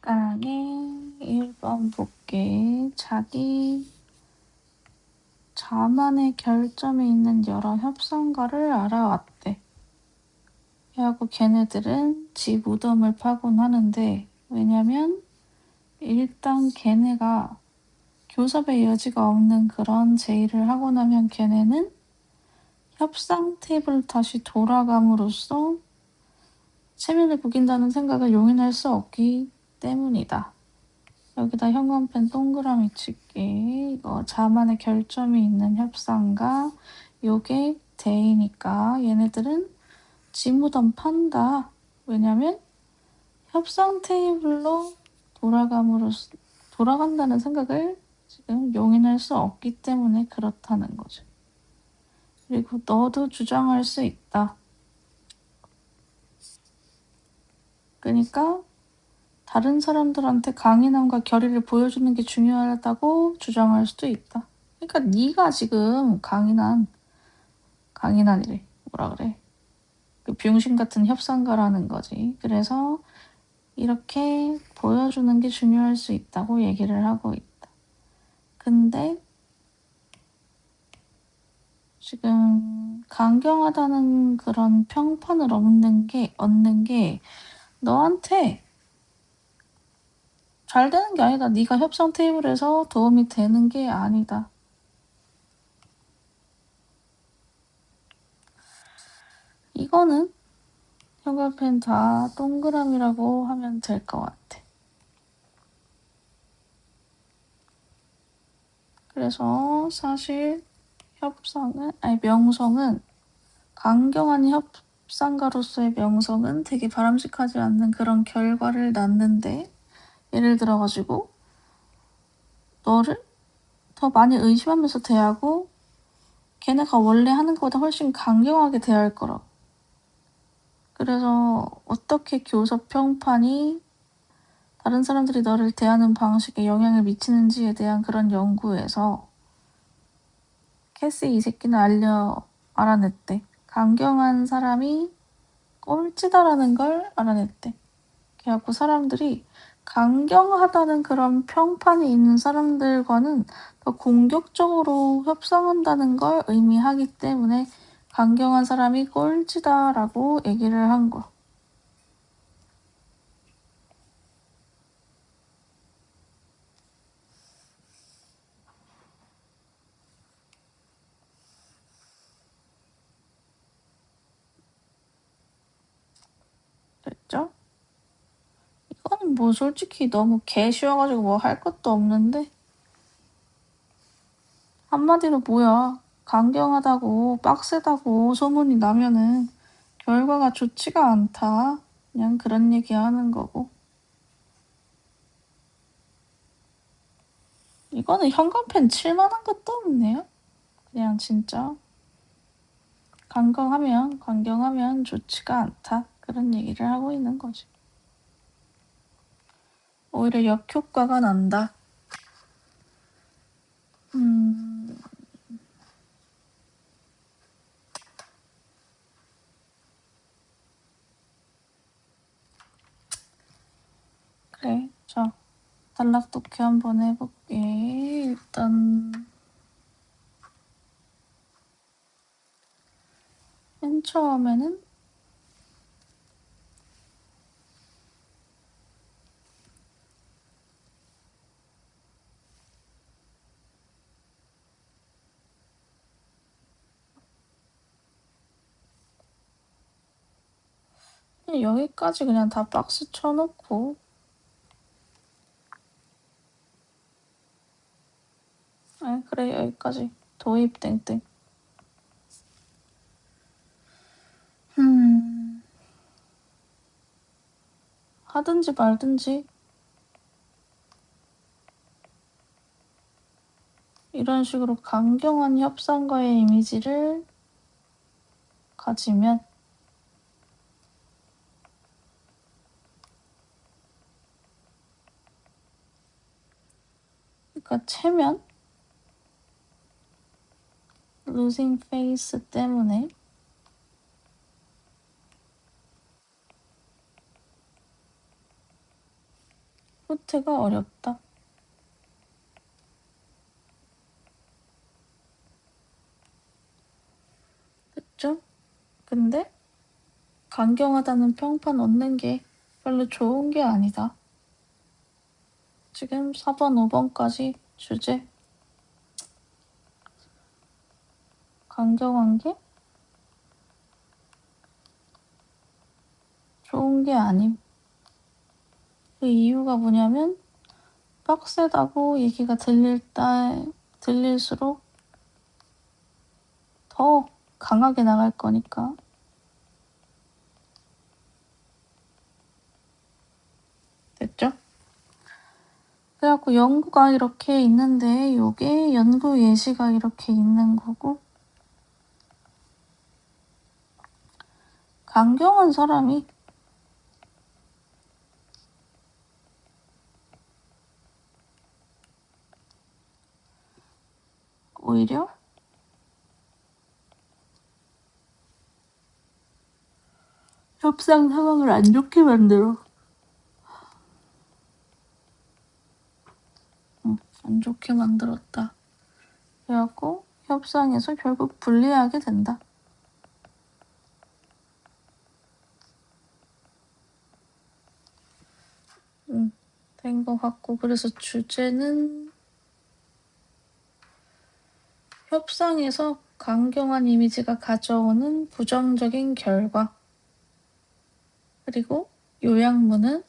강의 1번 볼게. 자만의 결점이 있는 여러 협상가를 알아왔대. 그래갖고 걔네들은 지 무덤을 파곤 하는데, 왜냐면 일단 걔네가 교섭의 여지가 없는 그런 제의를 하고 나면 걔네는 협상 테이블 다시 돌아감으로써 체면을 구긴다는 생각을 용인할 수 없기 때문이다. 여기다 형광펜 동그라미 칠게. 이거 자만의 결점이 있는 협상가. 요게 대이니까 얘네들은 지무덤 판다. 왜냐면 협상 테이블로 돌아간다는 생각을 지금 용인할 수 없기 때문에 그렇다는 거죠. 그리고 너도 주장할 수 있다. 그러니까 다른 사람들한테 강인함과 결의를 보여주는 게 중요하다고 주장할 수도 있다. 그러니까 네가 지금 강인한이래. 뭐라 그래? 그 병신 같은 협상가라는 거지. 그래서 이렇게 보여주는 게 중요할 수 있다고 얘기를 하고 있다. 근데 지금 강경하다는 그런 평판을 얻는 게 너한테 잘 되는 게 아니다. 네가 협상 테이블에서 도움이 되는 게 아니다. 이거는 형광펜 다 동그라미라고 하면 될 것 같아. 그래서 사실 명성은 강경한 협상가로서의 명성은 되게 바람직하지 않는 그런 결과를 낳는데, 예를 들어가지고 너를 더 많이 의심하면서 대하고 걔네가 원래 하는 것보다 훨씬 강경하게 대할 거라고. 그래서 어떻게 교섭 평판이 다른 사람들이 너를 대하는 방식에 영향을 미치는지에 대한 그런 연구에서 캐시 이 새끼는 알아냈대. 강경한 사람이 꼴찌다라는 걸 알아냈대. 그래갖고 사람들이 강경하다는 그런 평판이 있는 사람들과는 더 공격적으로 협상한다는 걸 의미하기 때문에 강경한 사람이 꼴찌다라고 얘기를 한 거야. 됐죠? 이거는 뭐 솔직히 너무 개 쉬워가지고 뭐 할 것도 없는데, 한마디로 뭐야, 강경하다고 빡세다고 소문이 나면은 결과가 좋지가 않다. 그냥 그런 얘기 하는 거고. 이거는 형광펜 칠만한 것도 없네요. 그냥 진짜 강경하면 좋지가 않다. 그런 얘기를 하고 있는 거지. 오히려 역효과가 난다. 그래. 자, 단락독해 한번 해볼게. 일단 맨 처음에는 그냥 여기까지 그냥 다 박스 쳐놓고, 그래, 여기까지 도입 땡땡. 하든지 말든지 이런 식으로 강경한 협상가의 이미지를 가지면, 그러니까 체면, losing face 때문에 후퇴가 어렵다. 그쵸? 근데 강경하다는 평판 얻는 게 별로 좋은 게 아니다. 지금 4번, 5번까지 주제 강경한 게 좋은 게 아님. 그 이유가 뭐냐면 빡세다고 얘기가 들릴수록 더 강하게 나갈 거니까. 됐죠? 그래갖고 연구가 이렇게 있는데 요게 연구 예시가 이렇게 있는 거고, 강경한 사람이 오히려 협상 상황을 안 좋게 만들어. 안 좋게 만들었다. 그래갖고 협상에서 결국 불리하게 된다. 된 것 같고, 그래서 주제는 협상에서 강경한 이미지가 가져오는 부정적인 결과, 그리고 요약문은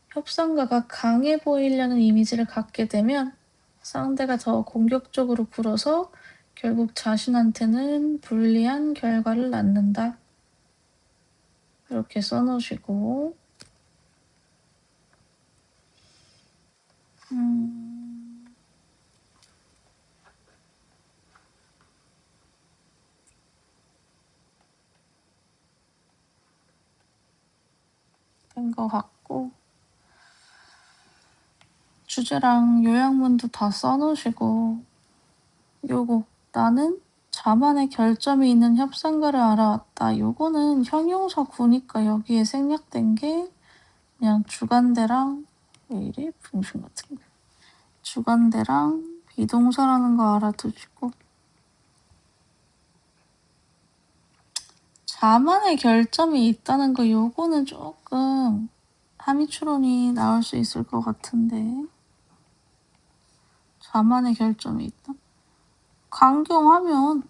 협상가가 강해 보이려는 이미지를 갖게 되면 상대가 더 공격적으로 굴어서 결국 자신한테는 불리한 결과를 낳는다. 이렇게 써놓으시고, 된 것 같고, 주제랑 요약문도 다 써놓으시고, 요거 나는 자만의 결점이 있는 협상가를 알아왔다. 요거는 형용사 구니까 여기에 생략된 게 그냥 주간대랑, 왜 이래? 분신 같은 거. 주간대랑 비동사라는 거 알아두시고, 자만의 결점이 있다는 거 요거는 조금 함의추론이 나올 수 있을 것 같은데, 자만의 결점이 있다? 강경하면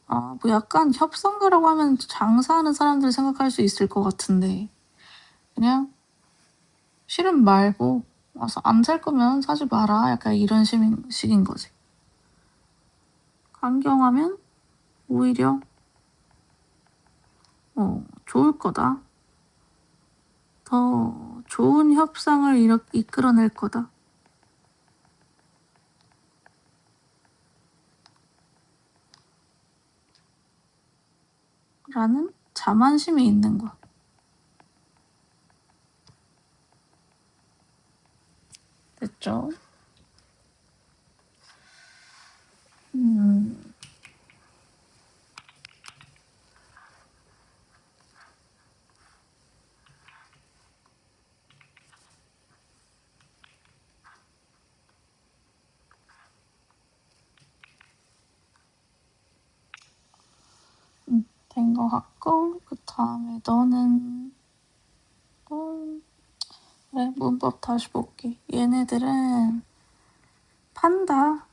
뭐 약간 협상가라고 하면 장사하는 사람들 생각할 수 있을 것 같은데, 그냥 실은 말고 와서 안 살 거면 사지 마라, 약간 이런 식인 거지. 강경하면 오히려 좋을 거다. 더 좋은 협상을 이끌어낼 거다. 라는 자만심이 있는 거야. 됐죠? 된 거 같고, 그 다음에 너는 그래, 문법 다시 볼게. 얘네들은 판다,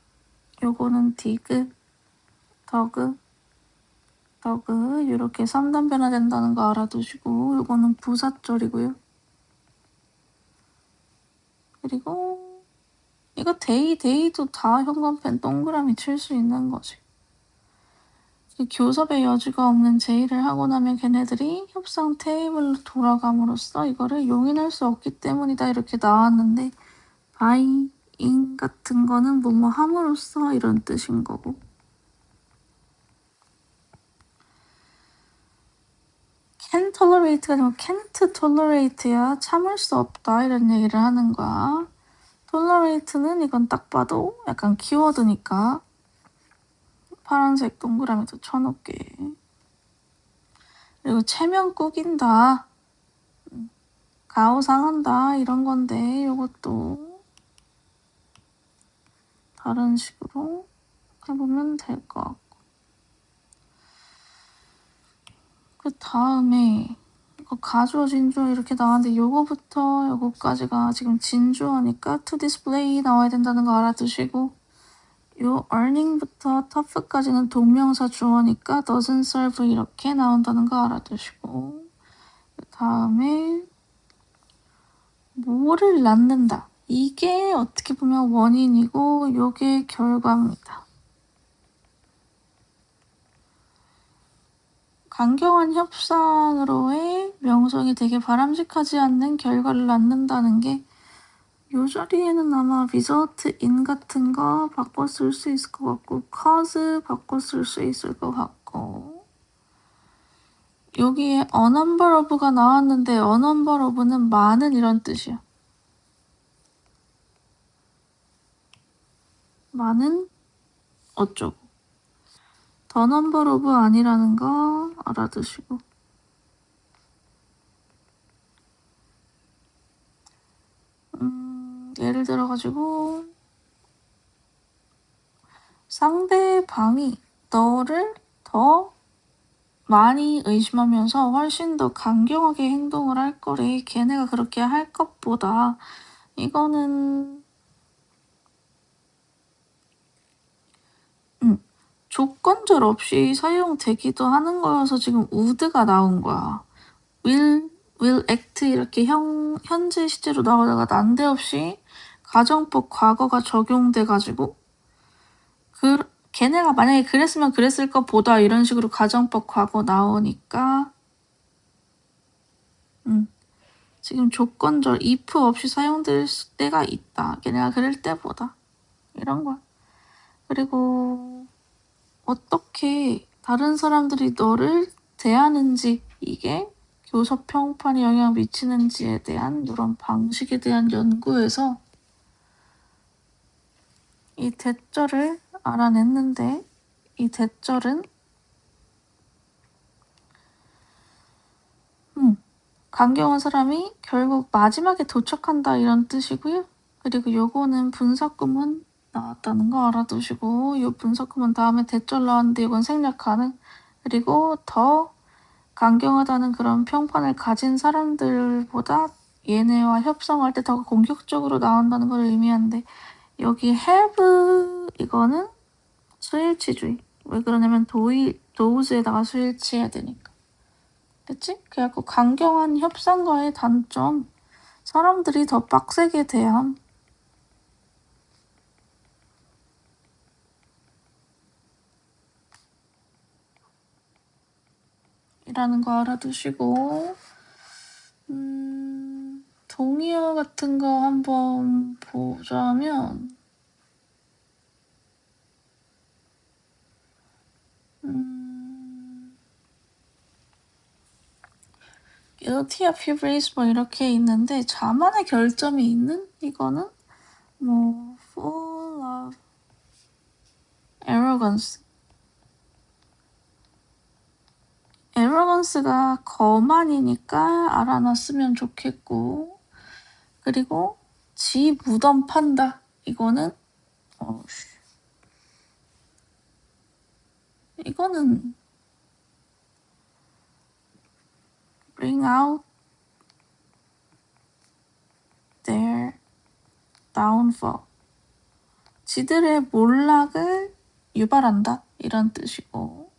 요거는 디귿, 더그 이렇게 3단 변화된다는 거 알아두시고, 요거는 부사절이고요. 그리고 이거 데이도 다 현관펜 동그라미 칠 수 있는 거지. 교섭의 여지가 없는 제의를 하고 나면 걔네들이 협상 테이블로 돌아감으로써 이거를 용인할 수 없기 때문이다, 이렇게 나왔는데 by, in 같은 거는 뭐뭐 함으로써 이런 뜻인 거고, can tolerate가 아니고 can't tolerate야. 참을 수 없다, 이런 얘기를 하는 거야. tolerate는 이건 딱 봐도 약간 키워드니까 파란색 동그라미도 쳐놓게. 그리고 체면 꾸긴다. 가오상한다 이런 건데 요것도 다른 식으로 해보면 될 것 같고 그 다음에 이거 가주어 진주어 이렇게 나왔는데 요거부터 요거까지가 지금 진주어니까 to display 나와야 된다는 거 알아두시고 요 earning부터 tough까지는 동명사 주어니까 doesn't serve 이렇게 나온다는 거 알아두시고 그 다음에 뭐를 낳는다 이게 어떻게 보면 원인이고 요게 결과입니다. 강경한 협상으로의 명성이 되게 바람직하지 않는 결과를 낳는다는 게 이 자리에는 아마 result in 같은 거 바꿔 쓸 수 있을 것 같고 cause 바꿔 쓸 수 있을 것 같고 여기에 a number of가 나왔는데 a number of는 많은 이런 뜻이야. 많은 어쩌고 the number of 아니라는 거 알아두시고 예를 들어가지고 상대방이 너를 더 많이 의심하면서 훨씬 더 강경하게 행동을 할 거래. 걔네가 그렇게 할 것보다 이거는 조건절 없이 사용되기도 하는 거여서 지금 would가 나온 거야. will act 이렇게 현재 시제로 나오다가 난데없이 가정법 과거가 적용돼가지고 걔네가 만약에 그랬으면 그랬을 것보다 이런 식으로 가정법 과거 나오니까 지금 조건절 if 없이 사용될 때가 있다. 걔네가 그럴 때보다 이런 거야. 그리고 어떻게 다른 사람들이 너를 대하는지 이게 교섭 평판에 영향을 미치는지에 대한 이런 방식에 대한 연구에서 이 대절을 알아냈는데 이 대절은 강경한 사람이 결국 마지막에 도착한다 이런 뜻이고요. 그리고 요거는 분석구문 나왔다는 거 알아두시고 요 분석구문 다음에 대절 나왔는데 이건 생략 가능. 그리고 더 강경하다는 그런 평판을 가진 사람들보다 얘네와 협상할 때 더 공격적으로 나온다는 걸 의미하는데 여기 have 이거는 수일치주의. 왜 그러냐면 도우즈에다가 수일치해야 되니까. 됐지? 그래갖고 강경한 협상과의 단점 사람들이 더 빡세게 대함. 이라는 거 알아두시고 동의어 같은 거 한번 보자면 guilty of hubris 뭐 이렇게 있는데 자만의 결점이 있는 이거는 뭐 full of arrogance가 거만이니까 알아놨으면 좋겠고 그리고 지 무덤 판다 이거는 이거는 bring out their downfall 지들의 몰락을 유발한다 이런 뜻이고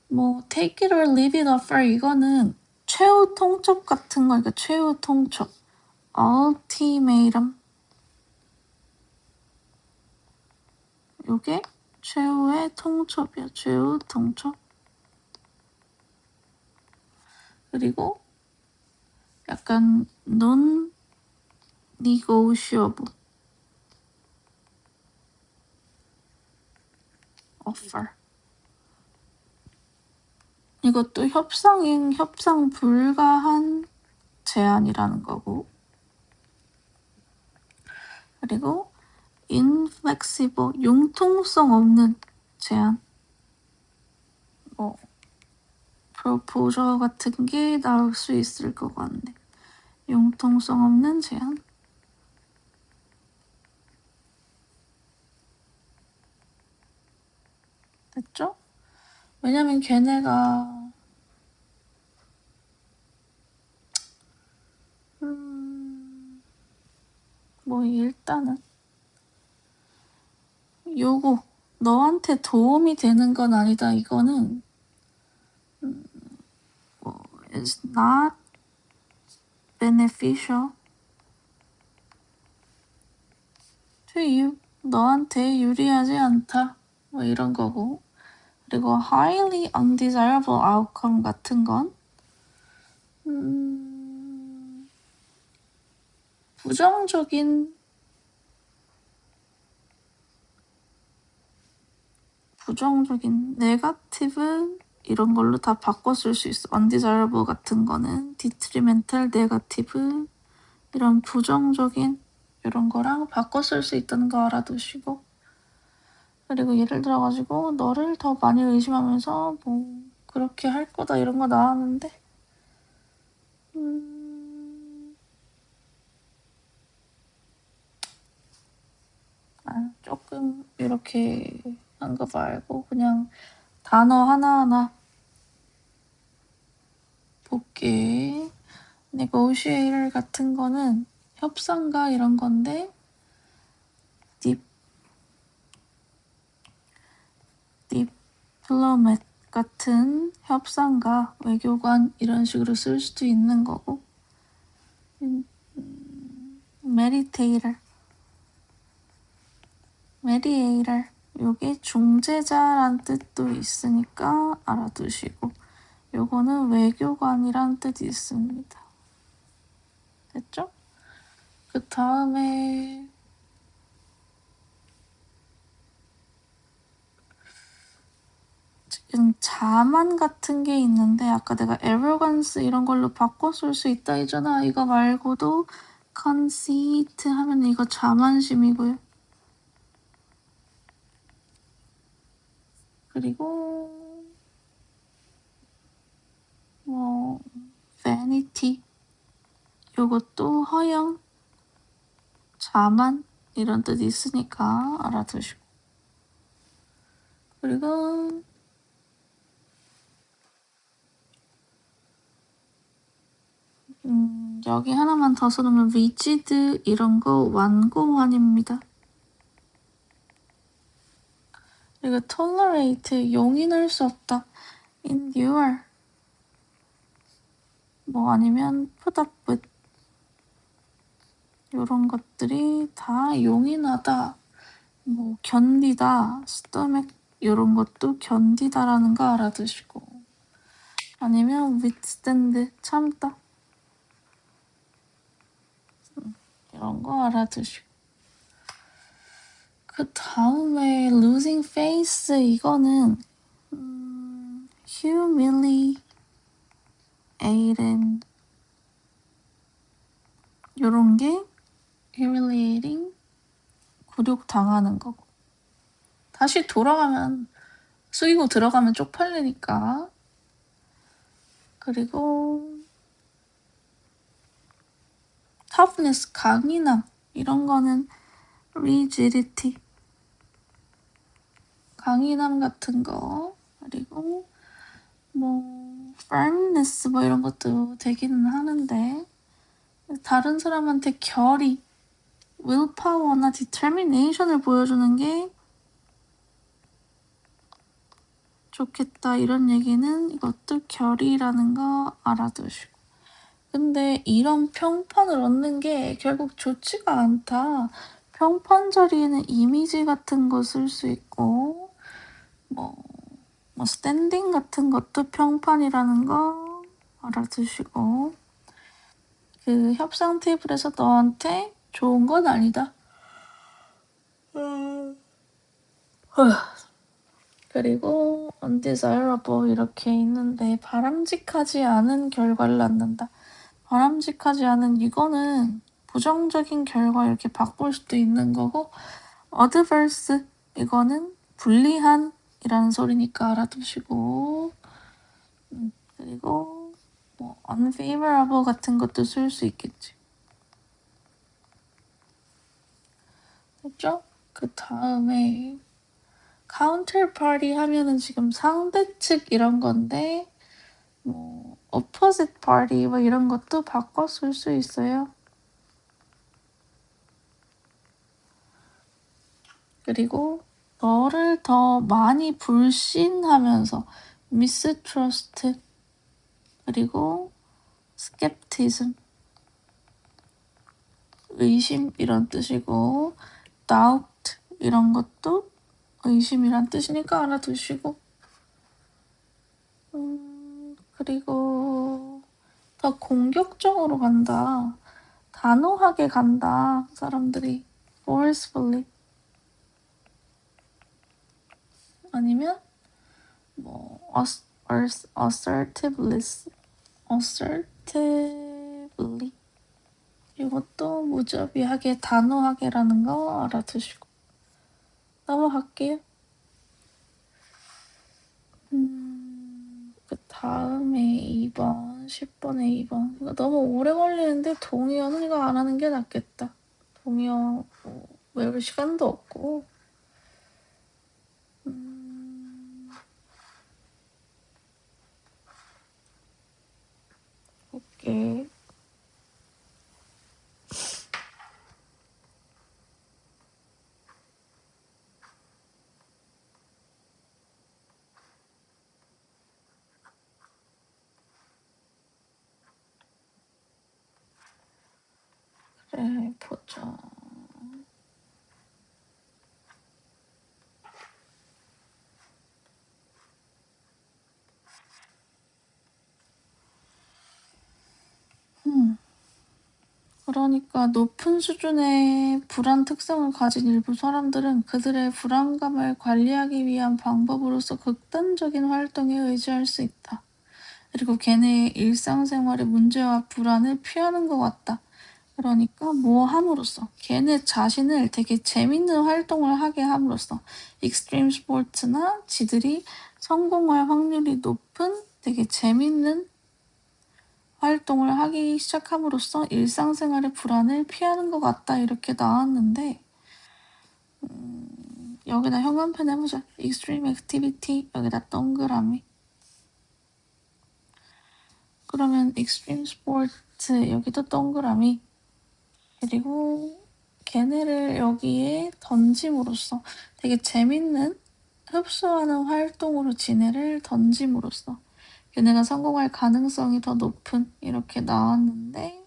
뭐 take it or leave it offer 이거는 최후 통첩 같은 거 그러니까 최후 통첩 ultimatum 요게 최후의 통첩이야. 최후 통첩. 그리고 약간 non-negotiable offer. 이것도 협상 불가한 제안이라는 거고. 그리고 inflexible, 융통성 없는 제안. proposal 같은 게 나올 수 있을 것 같네. 융통성 없는 제한. 됐죠? 왜냐면 걔네가 뭐 일단은 요거 너한테 도움이 되는 건 아니다. 이거는 is not beneficial to you. 너한테 유리하지 않다. 뭐 이런 거고. 그리고 highly undesirable outcome 같은 건 부정적인 네거티브 이런 걸로 다 바꿔 쓸 수 있어. undesirable 같은 거는 detrimental, negative 이런 부정적인 이런 거랑 바꿔 쓸 수 있다는 거 알아두시고, 그리고 예를 들어가지고 너를 더 많이 의심하면서 뭐 그렇게 할 거다 이런 거 나왔는데 조금 이렇게 한 거 말고 그냥 단어 하나하나 볼게. negotiator 같은 거는 협상가 이런 건데 diplomat 같은 협상가, 외교관 이런 식으로 쓸 수도 있는 거고, mediator 요게 중재자란 뜻도 있으니까 알아두시고, 요거는 외교관이란 뜻이 있습니다. 됐죠? 그 다음에 지금 자만 같은 게 있는데 아까 내가 arrogance 이런 걸로 바꿔 쓸 수 있다 했잖아. 이거 말고도 conceit 하면 이거 자만심이고요. 그리고 뭐 vanity 요것도 허영, 자만 이런 뜻이 있으니까 알아두시고, 그리고 여기 하나만 더 써놓으면 rigid 이런 거 완고환입니다. 그리고 tolerate 용인할 수 없다. endure 뭐 아니면 put up with 이런 것들이 다 용인하다, 뭐 견디다, stomach 이런 것도 견디다라는 거 알아두시고, 아니면 withstand 참다 이런 거 알아두시고, 그 다음에 losing face 이거는 humiliating 요런 게 humiliating 굴욕 당하는 거고, 다시 돌아가면 숙이고 들어가면 쪽팔리니까. 그리고 toughness 강인함 이런 거는 rigidity 강인함 같은 거, 그리고 뭐 firmness 뭐 이런 것도 되기는 하는데, 다른 사람한테 결의, willpower나 determination을 보여주는 게 좋겠다 이런 얘기는 이것도 결의라는 거 알아두시고. 근데 이런 평판을 얻는 게 결국 좋지가 않다. 평판 자리에는 이미지 같은 거 쓸 수 있고, 뭐 스탠딩 같은 것도 평판이라는 거 알아두시고, 그 협상 테이블에서 너한테 좋은 건 아니다. 그리고 undesirable 이렇게 있는데 바람직하지 않은 결과를 낳는다. 바람직하지 않은 이거는 부정적인 결과 이렇게 바꿀 수도 있는 거고, adverse 이거는 불리한 이라는 소리니까 알아두시고, 그리고 뭐 unfavorable 같은 것도 쓸 수 있겠지. 됐죠? 그 다음에 counterparty 하면은 지금 상대 측 이런 건데 뭐 opposite party 뭐 이런 것도 바꿔 쓸 수 있어요. 그리고 너를 더 많이 불신하면서 mistrust 그리고 skepticism 의심 이런 뜻이고 doubt 이런 것도 의심이란 뜻이니까 알아두시고 그리고 더 공격적으로 간다. 단호하게 간다. 사람들이 forcefully 아니면 뭐 assertively 이것도 무자비하게 단호하게라는 거 알아두시고 넘어갈게요. 그 다음에 2번 10번에 2번 이거 너무 오래 걸리는데 동의어는 이거 안 하는 게 낫겠다. 동의어 외울 시간도 없고 오케이. 그래 보자. 그러니까 높은 수준의 불안 특성을 가진 일부 사람들은 그들의 불안감을 관리하기 위한 방법으로서 극단적인 활동에 의지할 수 있다. 그리고 걔네의 일상생활의 문제와 불안을 피하는 것 같다. 그러니까 뭐 함으로써 걔네 자신을 되게 재밌는 활동을 하게 함으로써 익스트림 스포츠나 지들이 성공할 확률이 높은 되게 재밌는 활동을 하기 시작함으로써 일상생활의 불안을 피하는 것 같다 이렇게 나왔는데 여기다 형광펜 해보자. extreme activity 여기다 동그라미 그러면 extreme sport 여기도 동그라미 그리고 걔네를 여기에 던짐으로써 되게 재밌는 흡수하는 활동으로 지네를 던짐으로써 걔네가 성공할 가능성이 더 높은 이렇게 나왔는데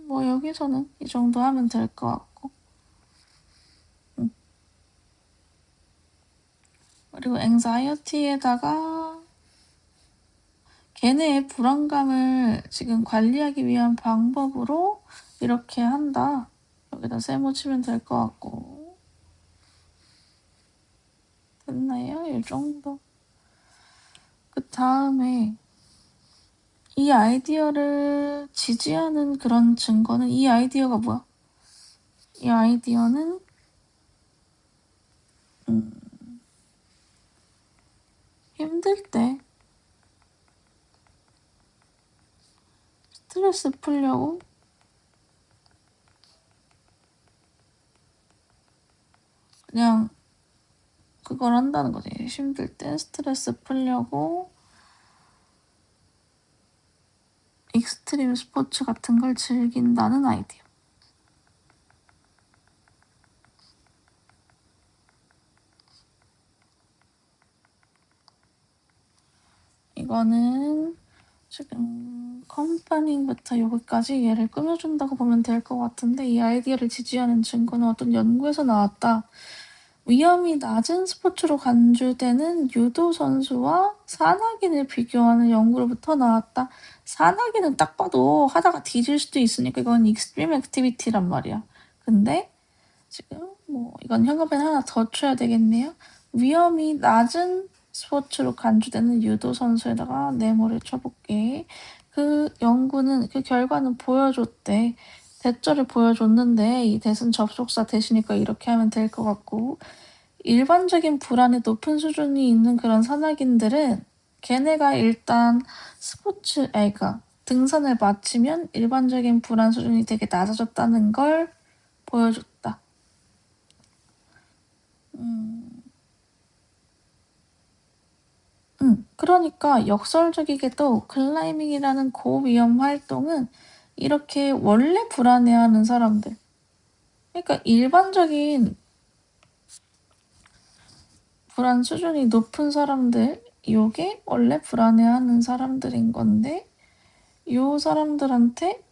뭐 여기서는 이 정도 하면 될 것 같고 그리고 anxiety에다가 걔네의 불안감을 지금 관리하기 위한 방법으로 이렇게 한다. 여기다 세모 치면 될 것 같고 됐나요? 이 정도. 그 다음에 이 아이디어를 지지하는 그런 증거는 이 아이디어가 뭐야? 이 아이디어는 힘들 때 스트레스 풀려고 그냥 그걸 한다는 거지. 힘들 때 스트레스 풀려고 익스트림 스포츠 같은 걸 즐긴다는 아이디어. 이거는 지금 컴퍼닝부터 여기까지 얘를 꾸며준다고 보면 될 것 같은데 이 아이디어를 지지하는 증거는 어떤 연구에서 나왔다. 위험이 낮은 스포츠로 간주되는 유도 선수와 산악인을 비교하는 연구로부터 나왔다. 산악인은 딱 봐도 하다가 뒤질 수도 있으니까 이건 익스트림 액티비티란 말이야. 근데 지금 뭐 이건 현금펜 하나 더 쳐야 되겠네요. 위험이 낮은 스포츠로 간주되는 유도 선수에다가 네모를 쳐볼게. 그 연구는 그 결과는 보여줬대. 대절을 보여줬는데 이 대신 접속사 대시니까 이렇게 하면 될 것 같고 일반적인 불안의 높은 수준이 있는 그런 산악인들은 걔네가 일단 그러니까 등산을 마치면 일반적인 불안 수준이 되게 낮아졌다는 걸 보여줬다. 그러니까 역설적이게도 클라이밍이라는 고위험 활동은 이렇게 원래 불안해하는 사람들, 그러니까 일반적인 불안 수준이 높은 사람들, 요게 원래 불안해하는 사람들인 건데 요 사람들한테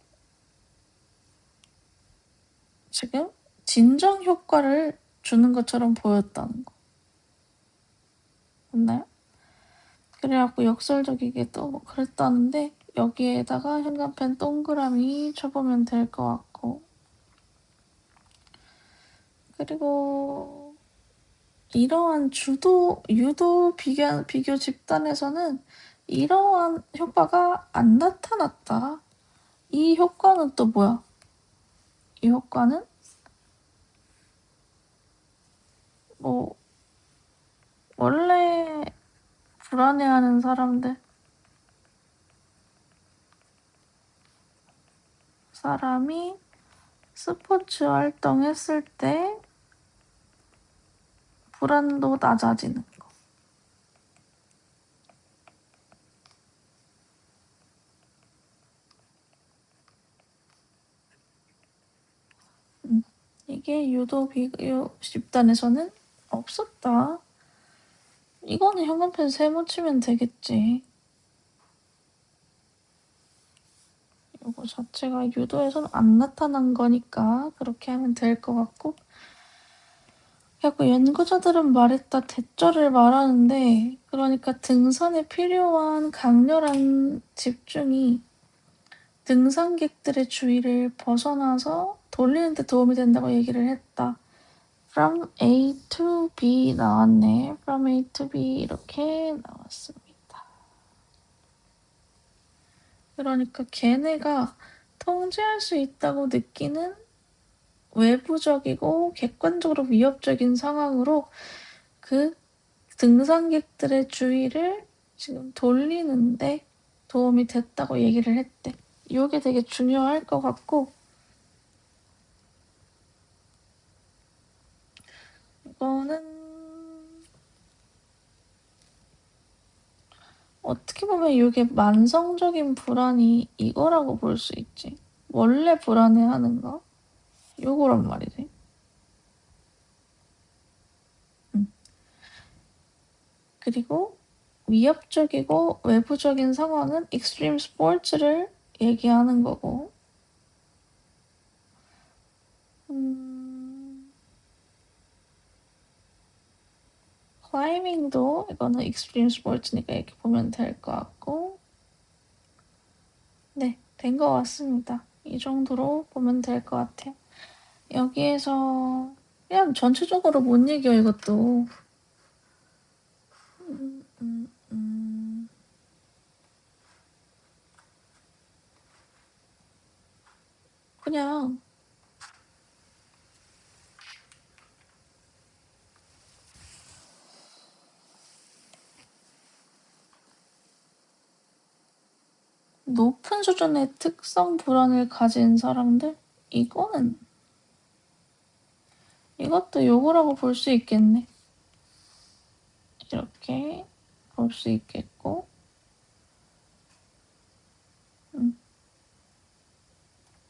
지금 진정 효과를 주는 것처럼 보였다는 거. 맞나요? 그래갖고 역설적이게도 뭐 그랬다는데 여기에다가 현관펜 동그라미 쳐보면 될 것 같고, 그리고 이러한 유도 비교 집단에서는 이러한 효과가 안 나타났다. 이 효과는 또 뭐야? 이 효과는 뭐 원래 불안해하는 사람이 스포츠 활동했을 때 불안도 낮아지는 거. 이게 유도 비교 집단에서는 없었다. 이거는 현관펜 세모 치면 되겠지. 이거 자체가 유도에서는 안 나타난 거니까 그렇게 하면 될 것 같고, 그리고 연구자들은 말했다 대절을 말하는데, 그러니까 등산에 필요한 강렬한 집중이 등산객들의 주의를 벗어나서 돌리는 데 도움이 된다고 얘기를 했다. From A to B 나왔네. From A to B 이렇게 나왔습니다. 그러니까 걔네가 통제할 수 있다고 느끼는 외부적이고 객관적으로 위협적인 상황으로 그 등산객들의 주의를 지금 돌리는데 도움이 됐다고 얘기를 했대. 이게 되게 중요할 것 같고, 이거는 어떻게 보면 이게 만성적인 불안이 이거라고 볼 수 있지. 원래 불안해하는 거? 요거란 말이지. 그리고 위협적이고 외부적인 상황은 익스트림 스포츠를 얘기하는 거고, 클라이밍도 이거는 익스트림 스포츠니까 이렇게 보면 될 것 같고, 네, 된 것 같습니다. 이 정도로 보면 될 것 같아요. 여기에서 그냥 전체적으로 못 얘기해요, 이것도. 그냥 높은 수준의 특성 불안을 가진 사람들? 이것도 요거라고 볼 수 있겠네. 이렇게 볼 수 있겠고,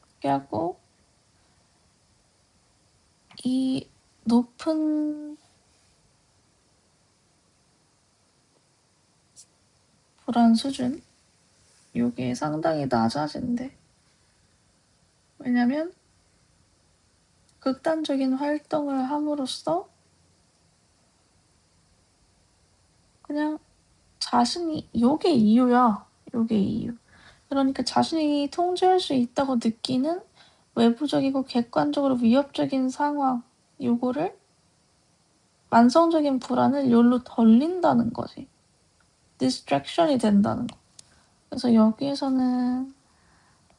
이렇게 하고, 이 높은 불안 수준, 요게 상당히 낮아진대. 왜냐면 극단적인 활동을 함으로써 그냥 자신이, 요게 이유야. 요게 이유. 그러니까 자신이 통제할 수 있다고 느끼는 외부적이고 객관적으로 위협적인 상황, 요거를 만성적인 불안을 요로 덜린다는 거지. 디스트랙션이 된다는 거. 그래서 여기에서는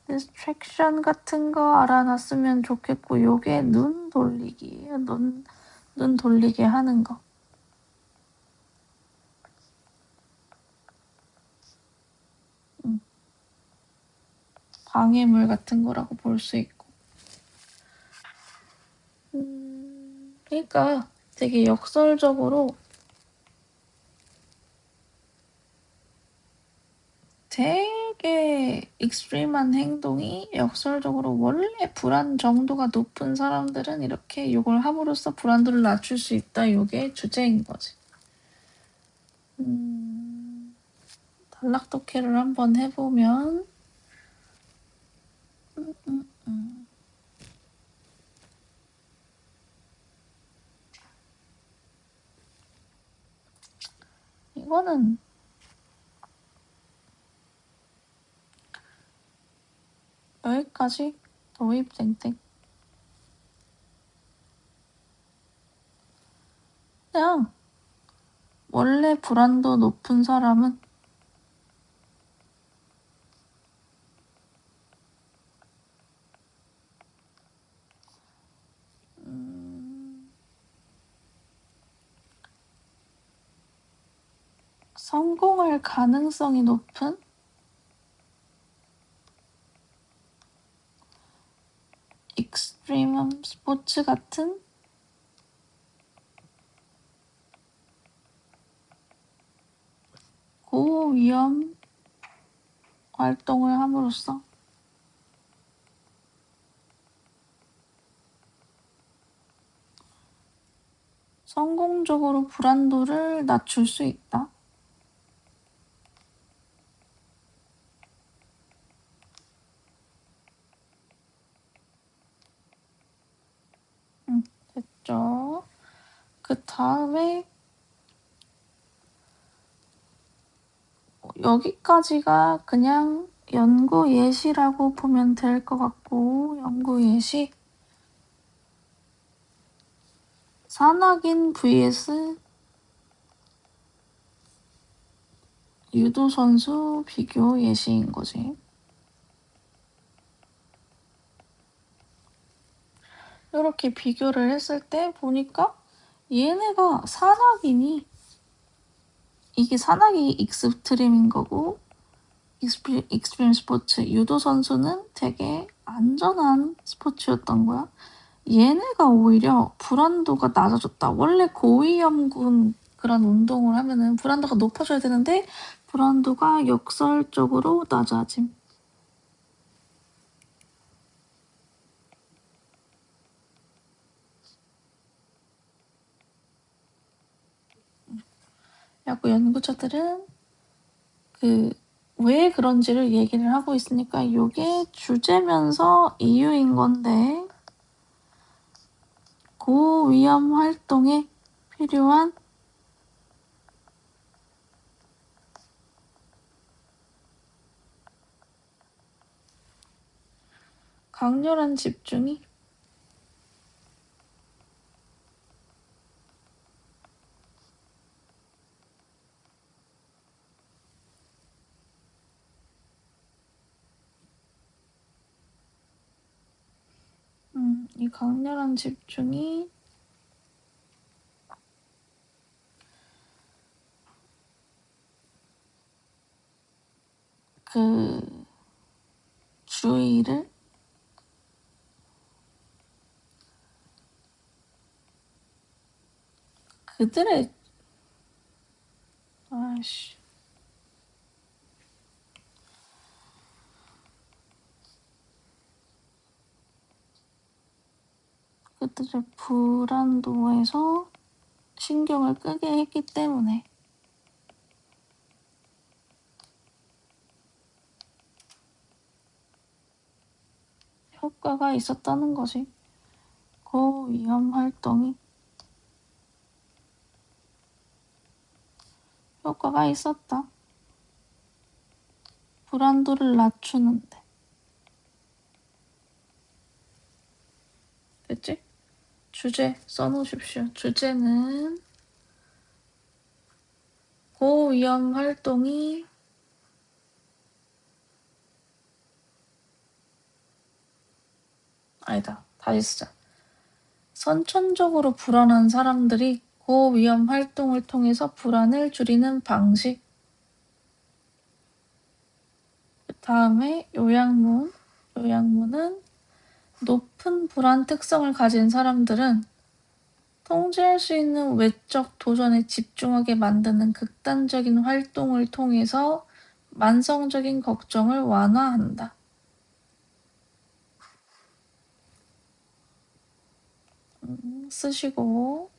디스트랙션 같은 거 알아놨으면 좋겠고, 요게 눈 돌리기예요. 눈 돌리게 하는 거. 방해물 같은 거라고 볼 수 있고. 그러니까 되게 역설적으로 되게 익스트림한 행동이 역설적으로 원래 불안 정도가 높은 사람들은 이렇게 이걸 함으로써 불안도를 낮출 수 있다. 이게 주제인 거지. 단락독해를 한번 해보면 이거는 여기까지 도입땡땡. 그냥 원래 불안도 높은 사람은 성공할 가능성이 높은 익스트림 스포츠 같은 고위험 활동을 함으로써 성공적으로 불안도를 낮출 수 있다. 됐죠? 그 다음에 여기까지가 그냥 연구 예시라고 보면 될 것 같고, 연구 예시 산악인 vs 유도 선수 비교 예시인 거지. 이렇게 비교를 했을 때 보니까 얘네가 산악인이 이게 산악이 익스트림인 거고 익스트림 스포츠 유도 선수는 되게 안전한 스포츠였던 거야. 얘네가 오히려 불안도가 낮아졌다. 원래 고위험군 그런 운동을 하면은 불안도가 높아져야 되는데 불안도가 역설적으로 낮아짐. 야구 연구자들은 왜 그런지를 얘기를 하고 있으니까 이게 주제면서 이유인 건데 고위험 활동에 필요한 강렬한 집중이 이 강렬한 집중이 주의를 그들의 그들의 불안도에서 신경을 끄게 했기 때문에 효과가 있었다는 거지. 고위험 활동이 효과가 있었다. 불안도를 낮추는데. 됐지? 주제 써놓으십시오. 주제는 고위험 활동이 아니다. 다시 쓰자. 선천적으로 불안한 사람들이 고위험 활동을 통해서 불안을 줄이는 방식. 그 다음에 요약문. 요약문은 높은 불안 특성을 가진 사람들은 통제할 수 있는 외적 도전에 집중하게 만드는 극단적인 활동을 통해서 만성적인 걱정을 완화한다. 쓰시고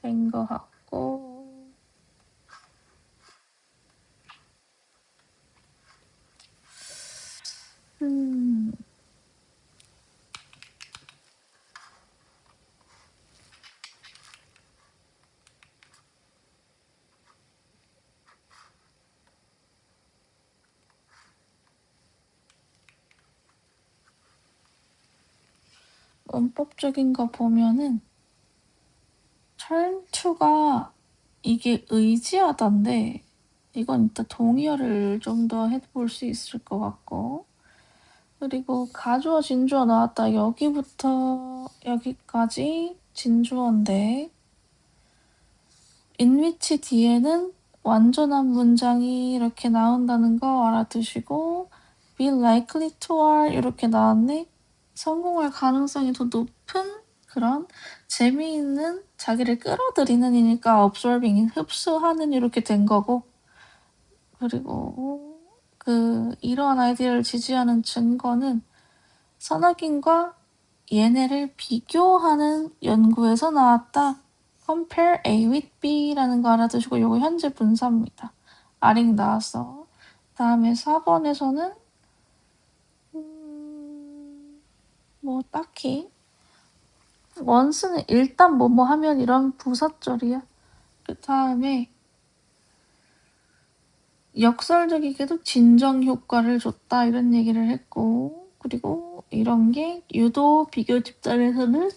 된 거 같고 문법적인 거 보면은 turn to가 이게 의지하다인데 이건 이따 동의어를 좀 더 해볼 수 있을 것 같고 그리고 가주어 진주어 나왔다. 여기부터 여기까지 진주어인데 in which 뒤에는 완전한 문장이 이렇게 나온다는 거 알아두시고 be likely to are 이렇게 나왔네. 성공할 가능성이 더 높은 그런 재미있는 자기를 끌어들이는 이니까 absorbing 흡수하는 이렇게 된 거고 그리고 이러한 아이디어를 지지하는 증거는 선악인과 얘네를 비교하는 연구에서 나왔다. compare A with B라는 거 알아두시고 요거 현재 분사입니다. 아링 나왔어. 다음에 4번에서는 뭐 딱히 원스는 일단 뭐뭐 하면 이런 부사절이야. 그 다음에 역설적이게도 진정 효과를 줬다 이런 얘기를 했고 그리고 이런 게 유도 비교 집단에서는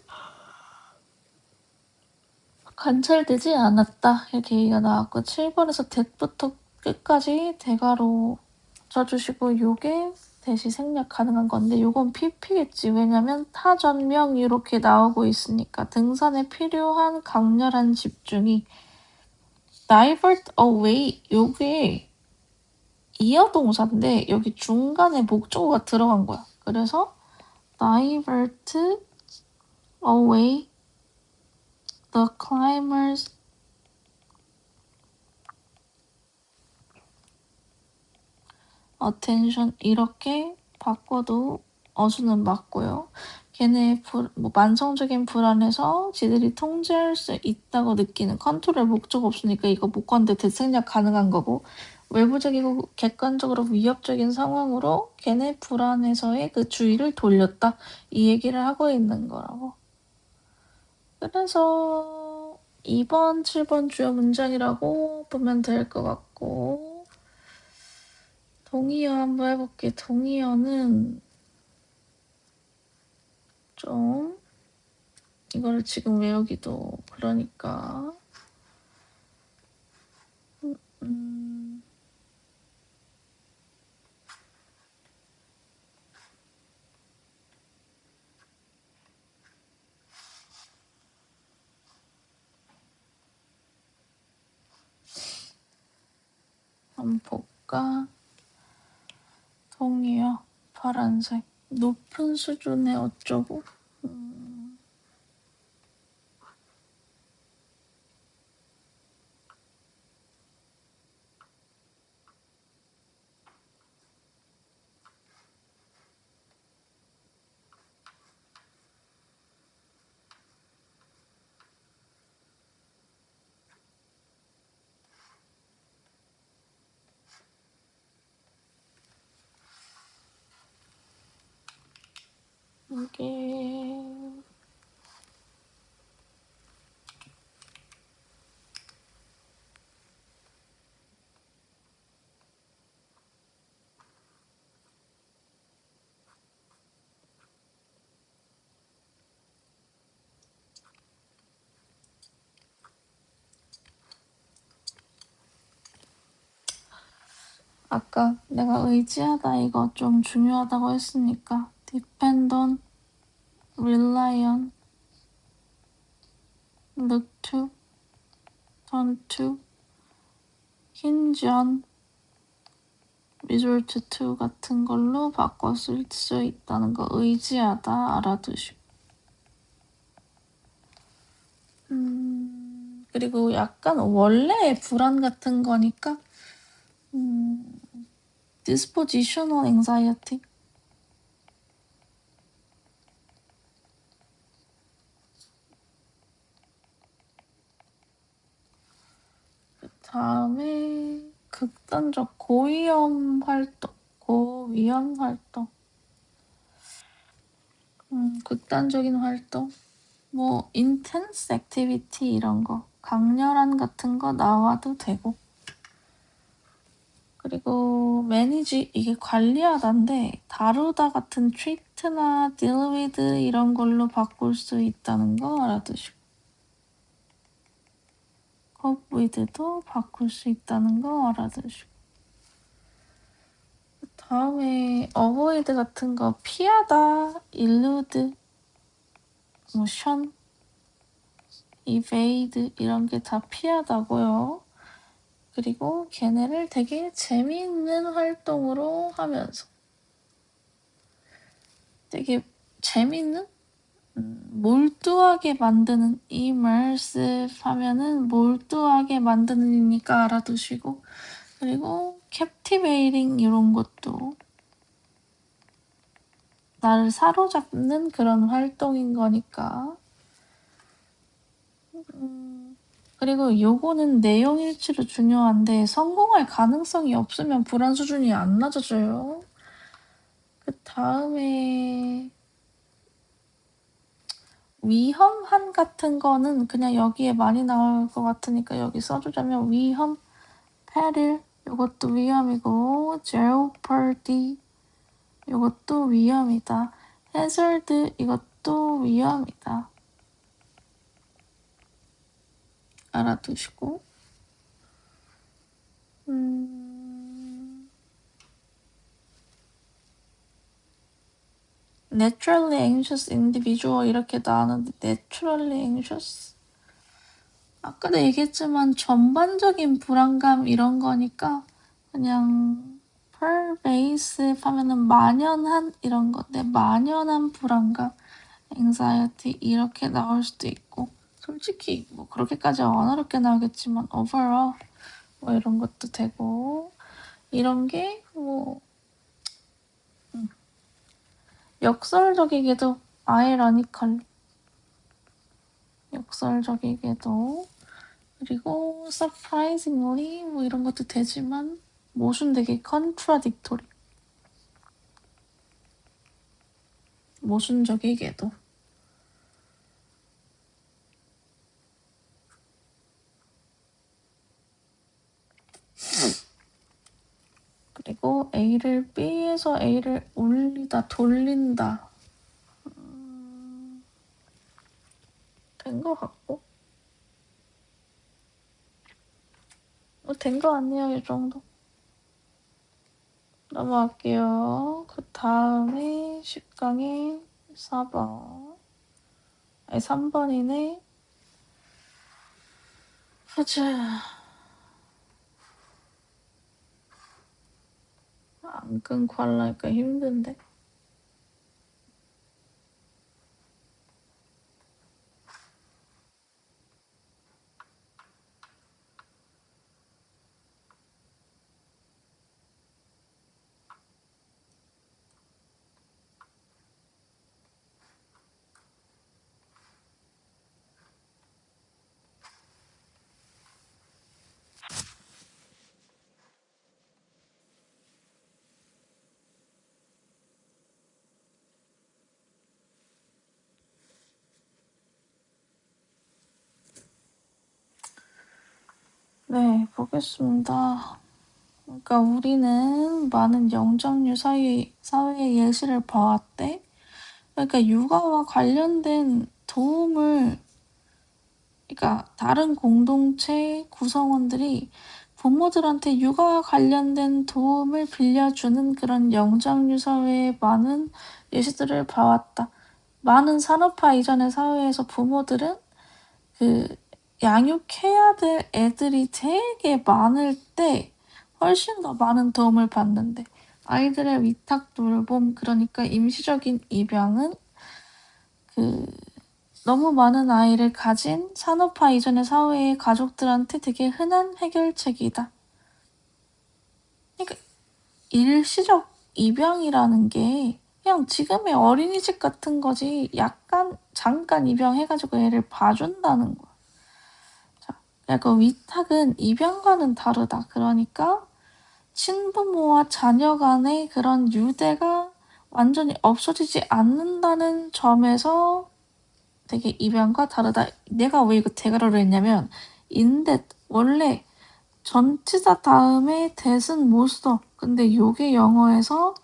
관찰되지 않았다 이렇게 얘기가 나왔고 7번에서 대부터 끝까지 대괄호 써주시고 요게 대시 생략 가능한 건데 요건 PP겠지. 왜냐면 타전명 이렇게 나오고 있으니까 등산에 필요한 강렬한 집중이 divert away 요게 이어동사인데 여기 중간에 목적어가 들어간 거야. 그래서 divert away the climbers attention 이렇게 바꿔도 어수는 맞고요. 걔네 만성적인 불안에서 지들이 통제할 수 있다고 느끼는 컨트롤 목적 없으니까 이거 목관대 대생략 가능한 거고 외부적이고 객관적으로 위협적인 상황으로 걔네 불안에서의 그 주의를 돌렸다 이 얘기를 하고 있는 거라고. 그래서 2번, 7번 주요 문장이라고 보면 될 것 같고 동의어 한번 해볼게. 동의어는 좀 이거를 지금 외우기도 그러니까 한번 볼까? 동의어 파란색 높은 수준의 어쩌고 이게 아까 내가 의지하다 이거 좀 중요하다고 했으니까 depend on, rely on, look to, turn to, hinge on, resort to 같은 걸로 바꿨을 수 있다는 거 의지하다 알아두시고. 그리고 약간 원래의 불안 같은 거니까 dispositional anxiety. 그 다음에 극단적 고위험 활동. 극단적인 활동. 뭐 intense activity 이런 거. 강렬한 같은 거 나와도 되고. 그리고 manage 이게 관리하다인데 다루다 같은 treat나 deal with 이런 걸로 바꿀 수 있다는 거 알아두시고. cope with도 바꿀 수 있다는 거 알아두시고. 다음에 avoid 같은 거 피하다, elude, 뭐 shun, evade 이런 게 다 피하다고요. 그리고 걔네를 되게 재미있는 활동으로 하면서 되게 재미있는 몰두하게 만드는 immersive 하면은 몰두하게 만드는이니까 알아두시고 그리고 captivating 이런 것도 나를 사로잡는 그런 활동인 거니까 그리고 요거는 내용 일치로 중요한데 성공할 가능성이 없으면 불안 수준이 안 낮아져요. 그 다음에 위험한 같은 거는 그냥 여기에 많이 나올 것 같으니까 여기 써주자면 위험, peril 요것도 위험이고 jeopardy 요것도 위험이다. hazard 이것도 위험이다. 알아두시고 naturally anxious individual 이렇게 나왔는데 naturally anxious 아까도 얘기했지만 전반적인 불안감 이런 거니까 그냥 pervasive 하면은 만연한 이런 건데 만연한 불안감 anxiety 이렇게 나올 수도 있고 솔직히 뭐 그렇게까지 안 어렵게 나오겠지만 overall 뭐 이런 것도 되고 이런 게 뭐 역설적이게도 ironical 역설적이게도 그리고 surprisingly 뭐 이런 것도 되지만 모순되게 contradictory 모순적이게도 그리고 A를 B에서 A를 올리다 돌린다 된 거 같고 된 거 같네요 이 정도 넘어갈게요. 그 다음에 10강에 4번 아니 3번이네 보자 안 끊고 하려니까 힘든데 네 보겠습니다. 그러니까 우리는 많은 영장류 사회의 예시를 봐왔대. 그러니까 육아와 관련된 도움을 그러니까 다른 공동체 구성원들이 부모들한테 육아와 관련된 도움을 빌려주는 그런 영장류 사회의 많은 예시들을 봐왔다. 많은 산업화 이전의 사회에서 부모들은 그 양육해야 될 애들이 되게 많을 때 훨씬 더 많은 도움을 받는데, 아이들의 위탁 돌봄, 그러니까 임시적인 입양은 너무 많은 아이를 가진 산업화 이전의 사회의 가족들한테 되게 흔한 해결책이다. 그러니까 일시적 입양이라는 게 그냥 지금의 어린이집 같은 거지, 약간 잠깐 입양해가지고 애를 봐준다는 거야. 자, 그러니까 위탁은 입양과는 다르다. 그러니까 친부모와 자녀 간의 그런 유대가 완전히 없어지지 않는다는 점에서 되게 입양과 다르다. 내가 왜 이거 대가로를 했냐면, 인데 원래 전치사 다음에 that은 못 써. 근데 요게 영어에서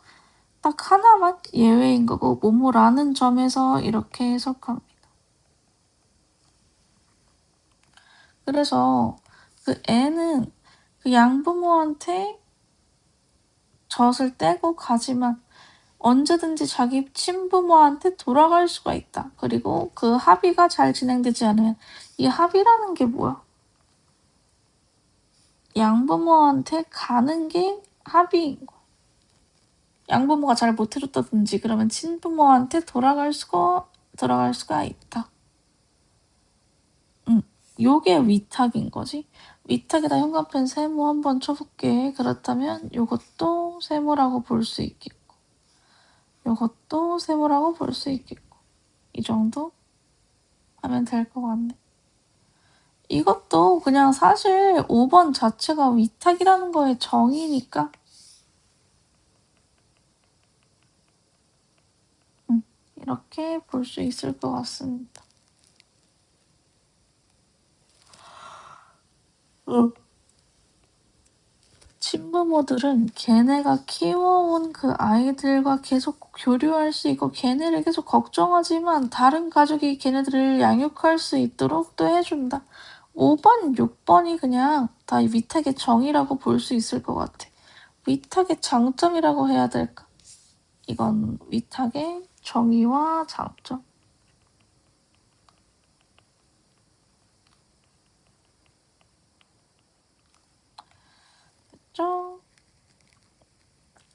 딱 하나만 예외인 거고, 뭐뭐라는 점에서 이렇게 해석합니다. 그래서 그 애는 그 양부모한테 젖을 떼고 가지만 언제든지 자기 친부모한테 돌아갈 수가 있다. 그리고 그 합의가 잘 진행되지 않으면, 이 합의라는 게 뭐야? 양부모한테 가는 게 합의인 거야. 양부모가 잘 못해줬다든지 그러면 친부모한테 돌아갈 수가 있다. 요게 위탁인 거지. 위탁에다 현관펜 세모 한번 쳐볼게. 그렇다면 요것도 세모라고 볼 수 있겠고, 요것도 세모라고 볼 수 있겠고, 이 정도 하면 될 것 같네. 이것도 그냥 사실 5번 자체가 위탁이라는 거의 정의니까 이렇게 볼 수 있을 것 같습니다. 친부모들은 걔네가 키워온 그 아이들과 계속 교류할 수 있고 걔네를 계속 걱정하지만 다른 가족이 걔네들을 양육할 수 있도록 또 해준다. 5번, 6번이 그냥 다 위탁의 정의라고 볼 수 있을 것 같아. 위탁의 장점이라고 해야 될까? 이건 위탁의 정의와 장점. 됐죠?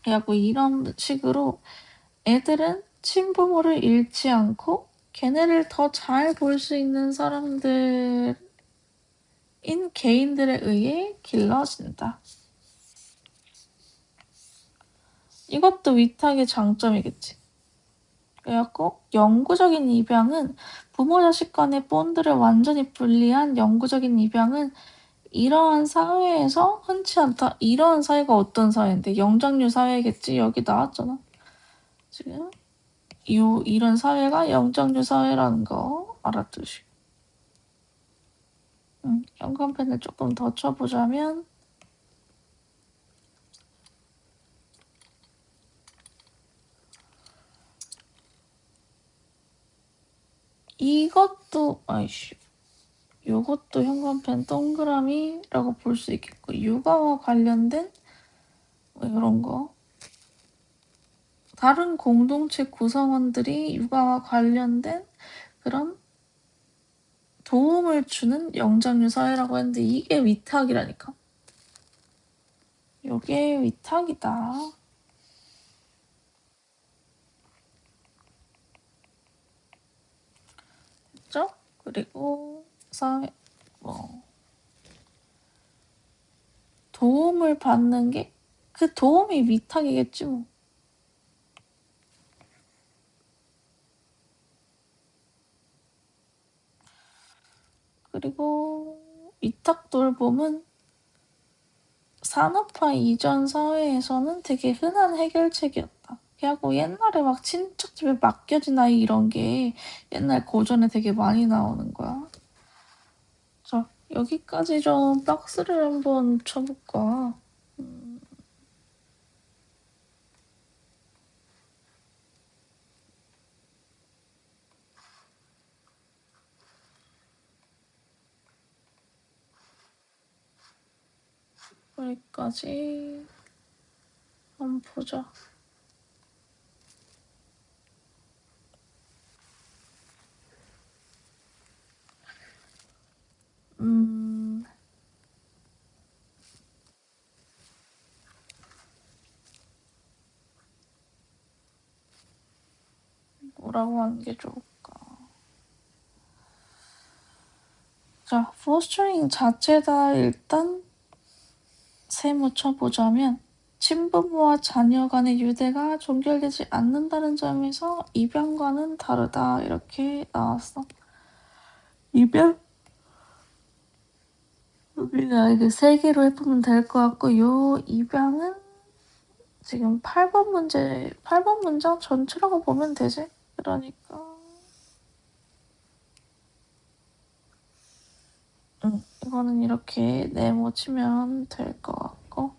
그래갖고 이런 식으로 애들은 친부모를 잃지 않고 걔네를 더 잘 볼 수 있는 사람들인 개인들에 의해 길러진다. 이것도 위탁의 장점이겠지. 그래갖고 영구적인 입양은, 부모 자식 간의 본드를 완전히 분리한 영구적인 입양은 이러한 사회에서 흔치 않다. 이러한 사회가 어떤 사회인데? 영장류 사회겠지. 여기 나왔잖아. 지금 이런 사회가 영장류 사회라는 거 알아두시고. 현관펜을 조금 더 쳐보자면, 이것도 요것도 현관펜 동그라미라고 볼 수 있겠고, 육아와 관련된 이런 거, 다른 공동체 구성원들이 육아와 관련된 그런 도움을 주는 영장류 사회라고 했는데, 이게 위탁이라니까. 요게 위탁이다. 됐죠? 그리고 도움을 받는 게, 그 도움이 위탁이겠지 뭐. 그리고 위탁 돌봄은 산업화 이전 사회에서는 되게 흔한 해결책이었다. 그래갖고 옛날에 막 친척집에 맡겨진 아이 이런 게 옛날 고전에 되게 많이 나오는 거야. 자, 여기까지 좀 박스를 한번 쳐볼까. 여기까지 한번 보자. 뭐라고 하는 게 좋을까? 자, 포스터링 자체다 일단 세모 쳐보자면 친부모와 자녀 간의 유대가 종결되지 않는다는 점에서 입양과는 다르다 이렇게 나왔어. 입양? 우리가 이게 3개로 해보면 될 것 같고 요 입양은 지금 8번 문장 전체라고 보면 되지. 그러니까 이거는 이렇게 네모 치면 될 것 같고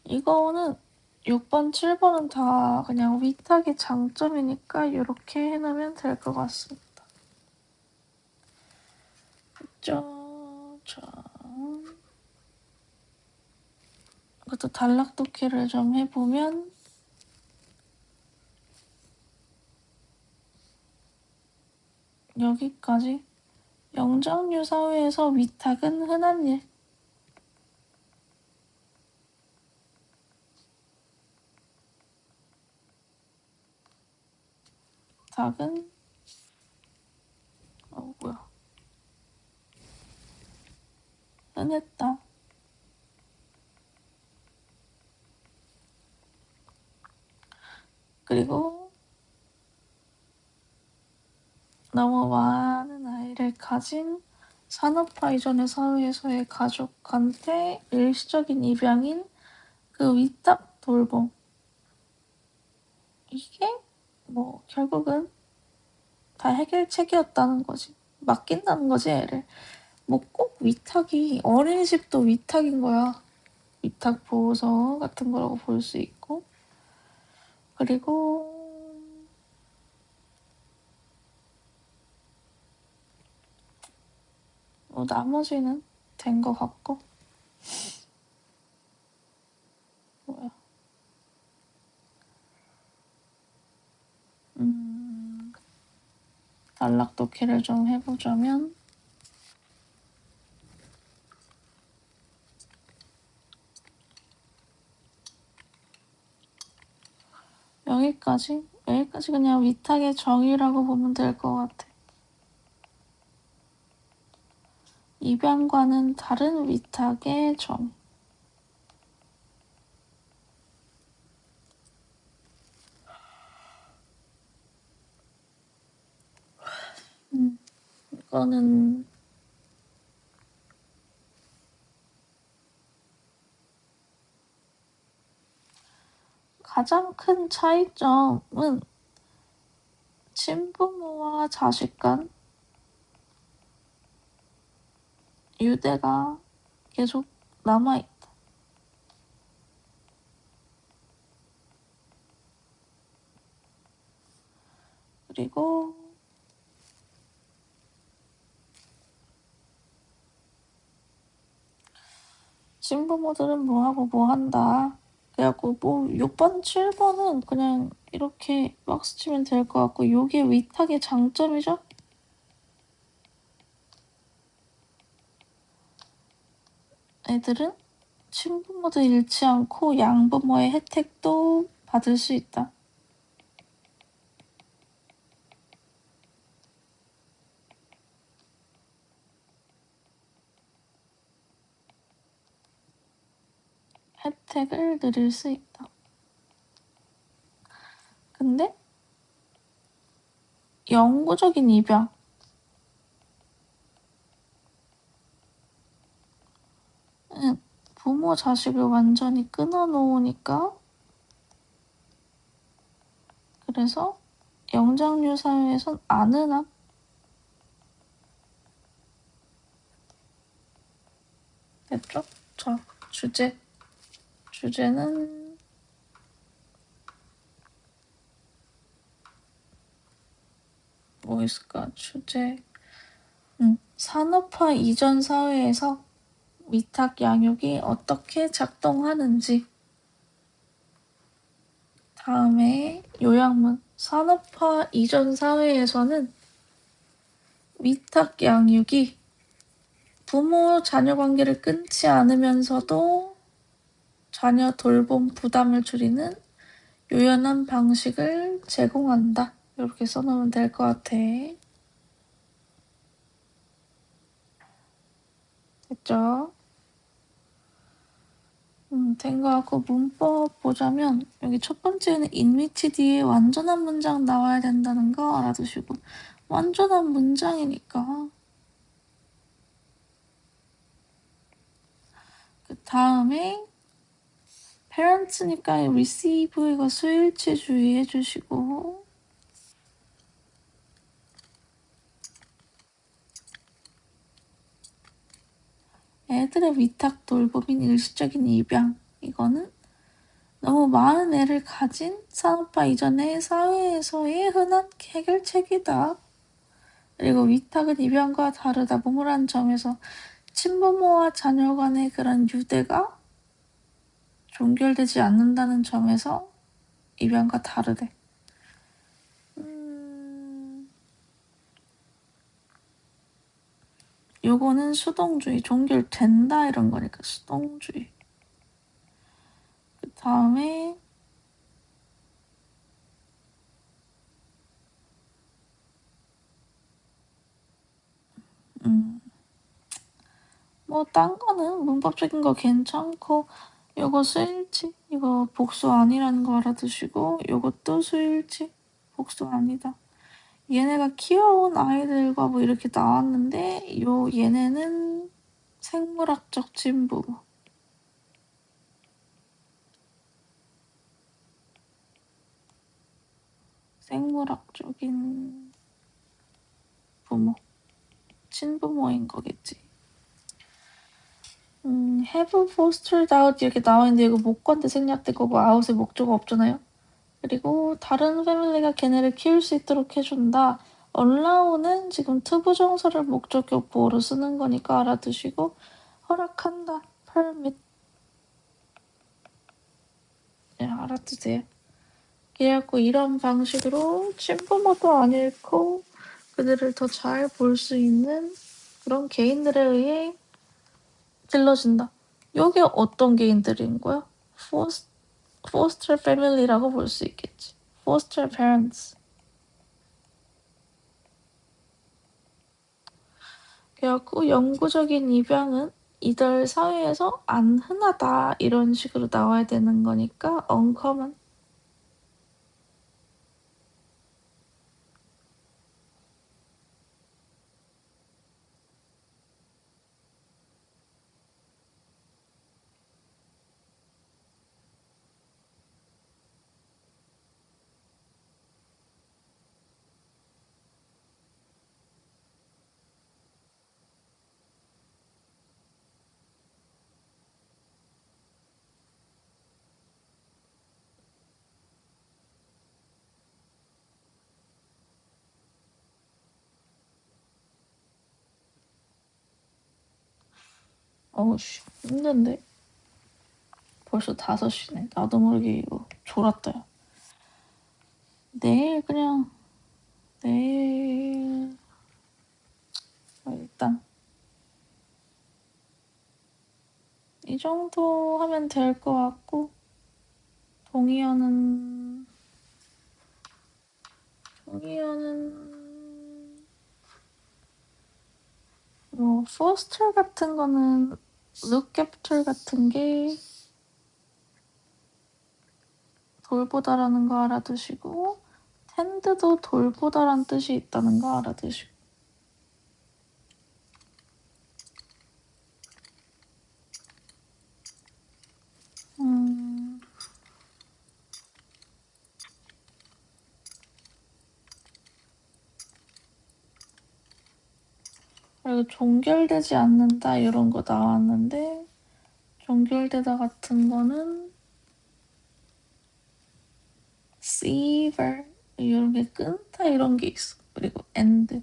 이거는 6번, 7번은 다 그냥 위탁의 장점이니까 이렇게 해놓으면 될 것 같습니다. 그쵸? 자, 이것도 단락독해를 좀 해보면 여기까지 영장류 사회에서 위탁은 흔한 일. 닭은 뭐야? 흔했다. 그리고 너무 많은 아이를 가진 산업화 이전의 사회에서의 가족한테 일시적인 입양인 그 위탁 돌봄. 이게 뭐 결국은 다 해결책이었다는 거지. 맡긴다는 거지 애를. 뭐 꼭 위탁이 어린이집도 위탁인 거야. 위탁 보호서 같은 거라고 볼 수 있고 그리고 뭐 나머지는 된 거 같고 뭐야 단락독해를 좀 해보자면 여기까지 그냥 위탁의 정의라고 보면 될 것 같아. 입양과는 다른 위탁의 정의. 이거는 가장 큰 차이점은 친부모와 자식 간 유대가 계속 남아있다. 그리고 친부모들은 뭐하고 뭐한다. 그래갖고 뭐 6번, 7번은 그냥 이렇게 박스 치면 될 것 같고 요게 위탁의 장점이죠? 애들은 친부모도 잃지 않고 양부모의 혜택도 받을 수 있다. 혜택을 누릴 수 있다. 근데 영구적인 입양 부모 자식을 완전히 끊어놓으니까 그래서 영장류 사회에선 안 흔함. 됐죠? 자, 주제는 뭐 있을까? 주제. 산업화 이전 사회에서 위탁 양육이 어떻게 작동하는지. 다음에 요약문. 산업화 이전 사회에서는 위탁 양육이 부모 자녀 관계를 끊지 않으면서도 자녀 돌봄 부담을 줄이는 유연한 방식을 제공한다. 이렇게 써놓으면 될 것 같아. 됐죠? 된 거 같고 문법 보자면 여기 첫 번째는 인위치 뒤에 완전한 문장 나와야 된다는 거 알아두시고 완전한 문장이니까 그 다음에 parents니까 receive 이거 수일치 주의해 주시고 애들의 위탁 돌봄인 일시적인 입양 이거는 너무 많은 애를 가진 산업화 이전의 사회에서의 흔한 해결책이다. 그리고 위탁은 입양과 다르다. 뭐뭐라는 점에서 친부모와 자녀 간의 그런 유대가 종결되지 않는다는 점에서 입양과 다르대. 요거는 수동주의, 종결된다 이런 거니까 수동주의. 그 다음에 뭐 딴 거는 문법적인 거 괜찮고 요거 수일치, 이거 복수 아니라는 거 알아두시고 요것도 수일치, 복수 아니다. 얘네가 귀여운 아이들과 뭐 이렇게 나왔는데 요 얘네는 생물학적 진부모. 생물학적인 부모. 친부모인 거겠지. have fostered out 이렇게 나와있는데 이거 목건대 생략된 거고 out의 목적어 없잖아요. 그리고 다른 패밀리가 걔네를 키울 수 있도록 해준다. allow는 지금 투부정사를 목적어 보호로 쓰는 거니까 알아두시고 허락한다. permit. 네, 알아두세요. 그래갖고 이런 방식으로 친부모도 안 잃고 그들을 더 잘 볼 수 있는 그런 개인들에 의해 길러진다. 여기 어떤 개인들인 거야? foster family라고 볼 수 있겠지. foster parents. 그래갖고 영구적인 입양은 이들 사회에서 안 흔하다 이런 식으로 나와야 되는 거니까 uncommon. 어우씨 힘든데? 벌써 5시네. 나도 모르게 이거 졸았다. 내일 그냥 내일 일단 이 정도 하면 될 것 같고 동의어는 뭐 foster 같은 거는 look after 같은 게 돌보다라는 거 알아두시고 tend도 돌보다란 뜻이 있다는 거 알아두시고 그리고 종결되지 않는다 이런 거 나왔는데 종결되다 같은 거는 sever 이런 게 끊다 이런 게 있어. 그리고 and.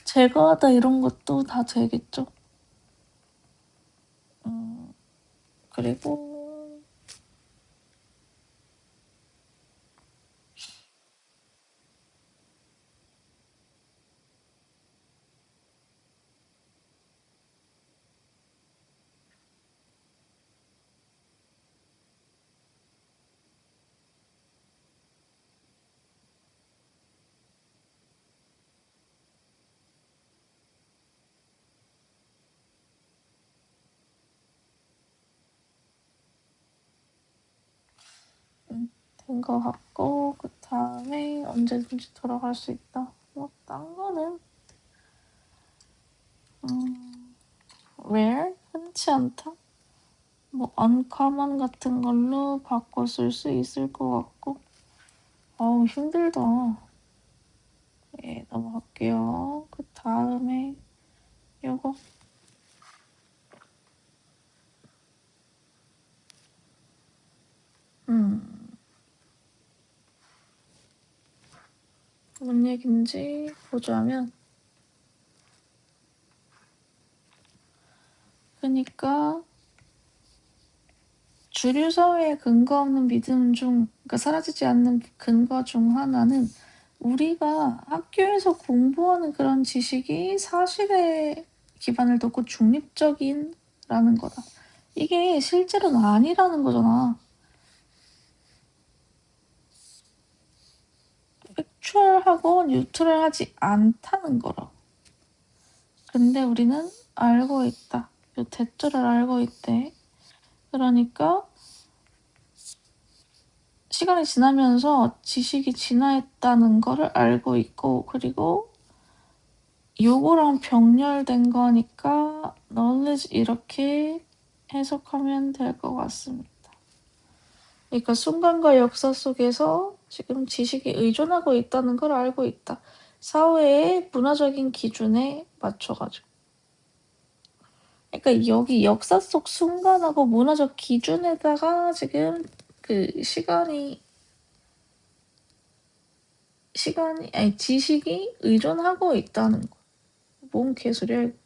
제거하다 이런 것도 다 되겠죠. 그리고 된 거 같고, 그 다음에 언제든지 돌아갈 수 있다. 뭐 딴 거는 rare? 흔치 않다? 뭐 uncommon 같은 걸로 바꿔 쓸 수 있을 것 같고. 아우 힘들다. 예, 넘어갈게요. 그 다음에 요거 뭔 얘긴지 보자면, 그러니까 주류 사회의 근거 없는 믿음 중, 그러니까 사라지지 않는 근거 중 하나는 우리가 학교에서 공부하는 그런 지식이 사실에 기반을 뒀고 중립적인라는 거다. 이게 실제로는 아니라는 거잖아. 팩추얼하고 뉴트럴하지 않다는 거라. 근데 우리는 알고 있다. 요 대조를 알고 있대. 그러니까 시간이 지나면서 지식이 진화했다는 거를 알고 있고, 그리고 요거랑 병렬된 거니까 knowledge 이렇게 해석하면 될 것 같습니다. 그러니까 순간과 역사 속에서 지금 지식이 의존하고 있다는 걸 알고 있다. 사회의 문화적인 기준에 맞춰가지고. 그러니까 여기 역사 속 순간하고 문화적 기준에다가 지금 그 아니 지식이 의존하고 있다는 거. 뭔 개소리야 이거.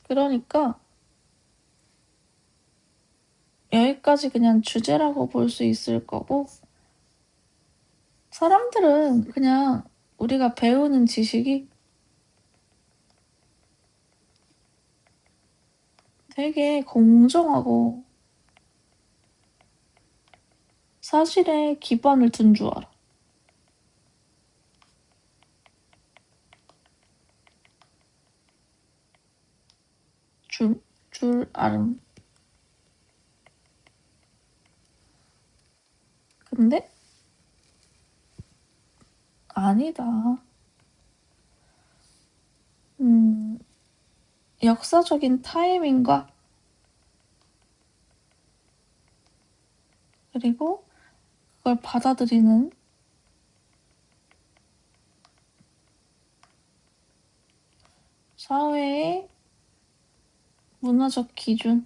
그러니까 여기까지 그냥 주제라고 볼 수 있을 거고, 사람들은 그냥 우리가 배우는 지식이 되게 공정하고 사실에 기반을 둔 줄 알아. 줄 알음. 근데 아니다. 역사적인 타이밍과 그리고 그걸 받아들이는 사회의 문화적 기준에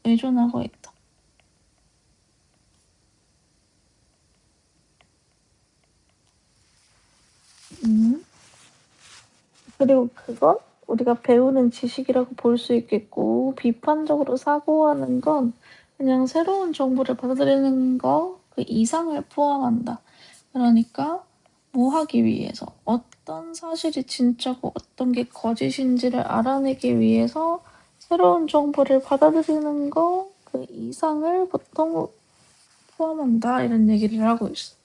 의존하고 있다. 그리고 그건 우리가 배우는 지식이라고 볼 수 있겠고, 비판적으로 사고하는 건 그냥 새로운 정보를 받아들이는 거 그 이상을 포함한다. 그러니까 뭐 하기 위해서, 어떤 사실이 진짜고 어떤 게 거짓인지를 알아내기 위해서 새로운 정보를 받아들이는 거 그 이상을 보통 포함한다, 이런 얘기를 하고 있어.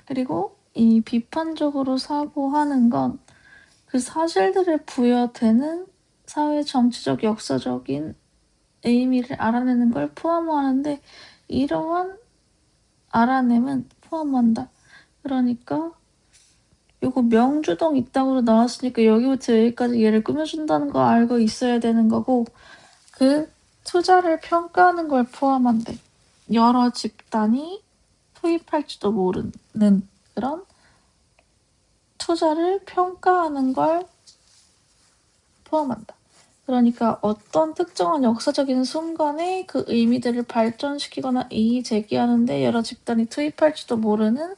그리고 이 비판적으로 사고하는 건 그 사실들을 부여되는 사회 정치적 역사적인 의미를 알아내는 걸 포함하는데, 이러한 알아냄은 포함한다. 그러니까 요거 명주동 이따구로 나왔으니까 여기부터 여기까지 얘를 꾸며준다는 거 알고 있어야 되는 거고, 그 투자를 평가하는 걸 포함한대. 여러 집단이 투입할지도 모르는 그런 투자를 평가하는 걸 포함한다. 그러니까 어떤 특정한 역사적인 순간에 그 의미들을 발전시키거나 이의 제기하는데 여러 집단이 투입할지도 모르는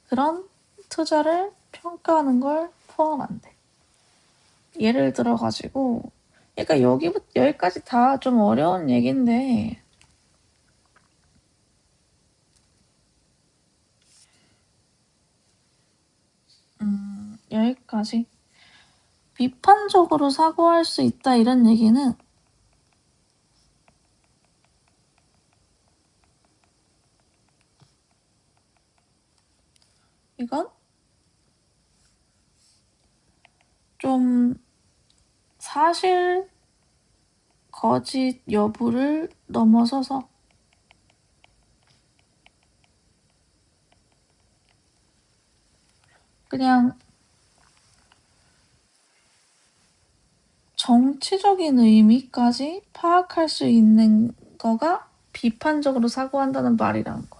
그런 투자를 평가하는 걸 포함한대. 예를 들어가지고 그러니까 여기부터 여기까지 다 좀 어려운 얘긴데 여기까지 비판적으로 사고할 수 있다 이런 얘기는 이건 좀 사실 거짓 여부를 넘어서서 그냥 정치적인 의미까지 파악할 수 있는 거가 비판적으로 사고한다는 말이라는 거.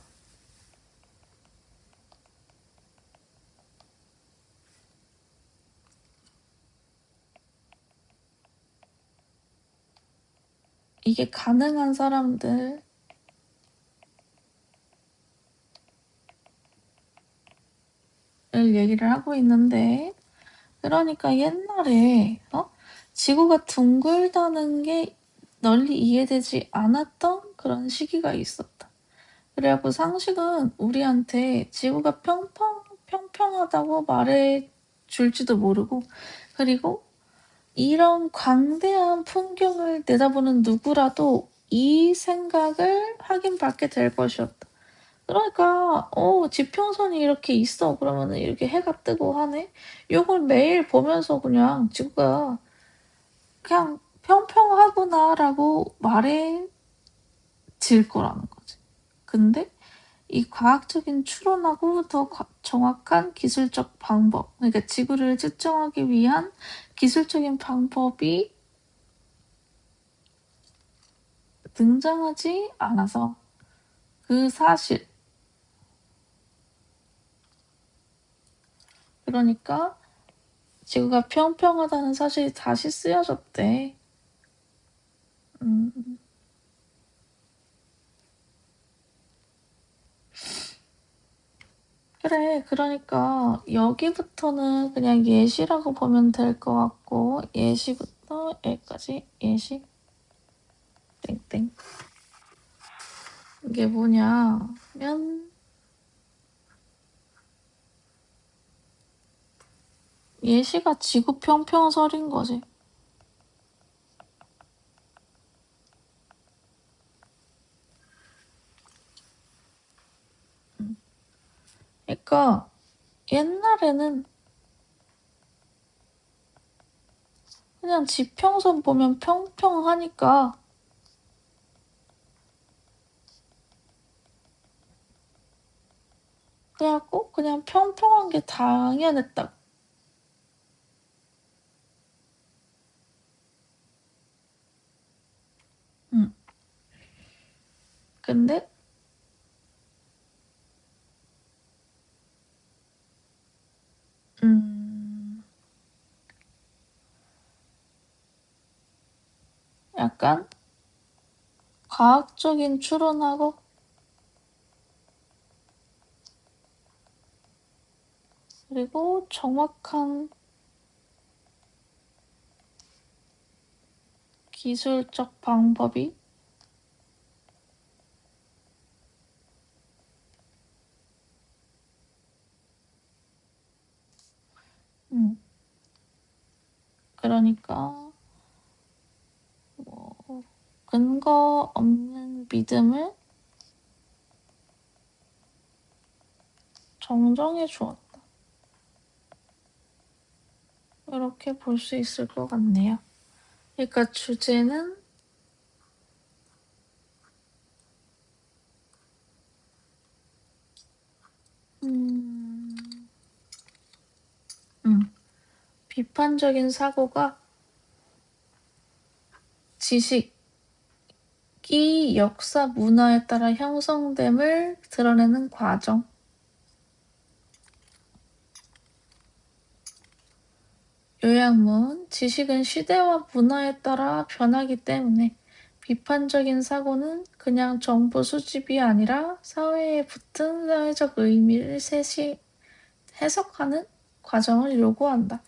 이게 가능한 사람들 을 얘기를 하고 있는데 그러니까 옛날에 지구가 둥글다는 게 널리 이해되지 않았던 그런 시기가 있었다. 그래갖고 상식은 우리한테 지구가 평평하다고 말해 줄지도 모르고 그리고 이런 광대한 풍경을 내다보는 누구라도 이 생각을 확인받게 될 것이었다. 그러니까 지평선이 이렇게 있어. 그러면은 이렇게 해가 뜨고 하네. 요걸 매일 보면서 그냥 지구가 그냥 평평하구나라고 말해질 거라는 거지. 근데 이 과학적인 추론하고 더 정확한 기술적 방법, 그러니까 지구를 측정하기 위한 기술적인 방법이 등장하지 않아서 그 사실, 그러니까 지구가 평평하다는 사실이 다시 쓰여졌대. 음. 그래, 그러니까 여기부터는 그냥 예시라고 보면 될 것 같고 예시부터 여기까지 예시 땡땡. 이게 뭐냐면 예시가 지구 평평설인 거지. 그러니까 옛날에는 그냥 지평선 보면 평평하니까 그래갖고 그냥 평평한 게 당연했다. 근데 약간 과학적인 추론하고 그리고 정확한 기술적 방법이 그러니까 뭐 근거 없는 믿음을 정정해 주었다. 이렇게 볼 수 있을 것 같네요. 그러니까 주제는 비판적인 사고가 지식, 지식이 역사 문화에 따라 형성됨을 드러내는 과정. 요약문, 지식은 시대와 문화에 따라 변하기 때문에 비판적인 사고는 그냥 정보 수집이 아니라 사회에 붙은 사회적 의미를 해석하는 과정을 요구한다.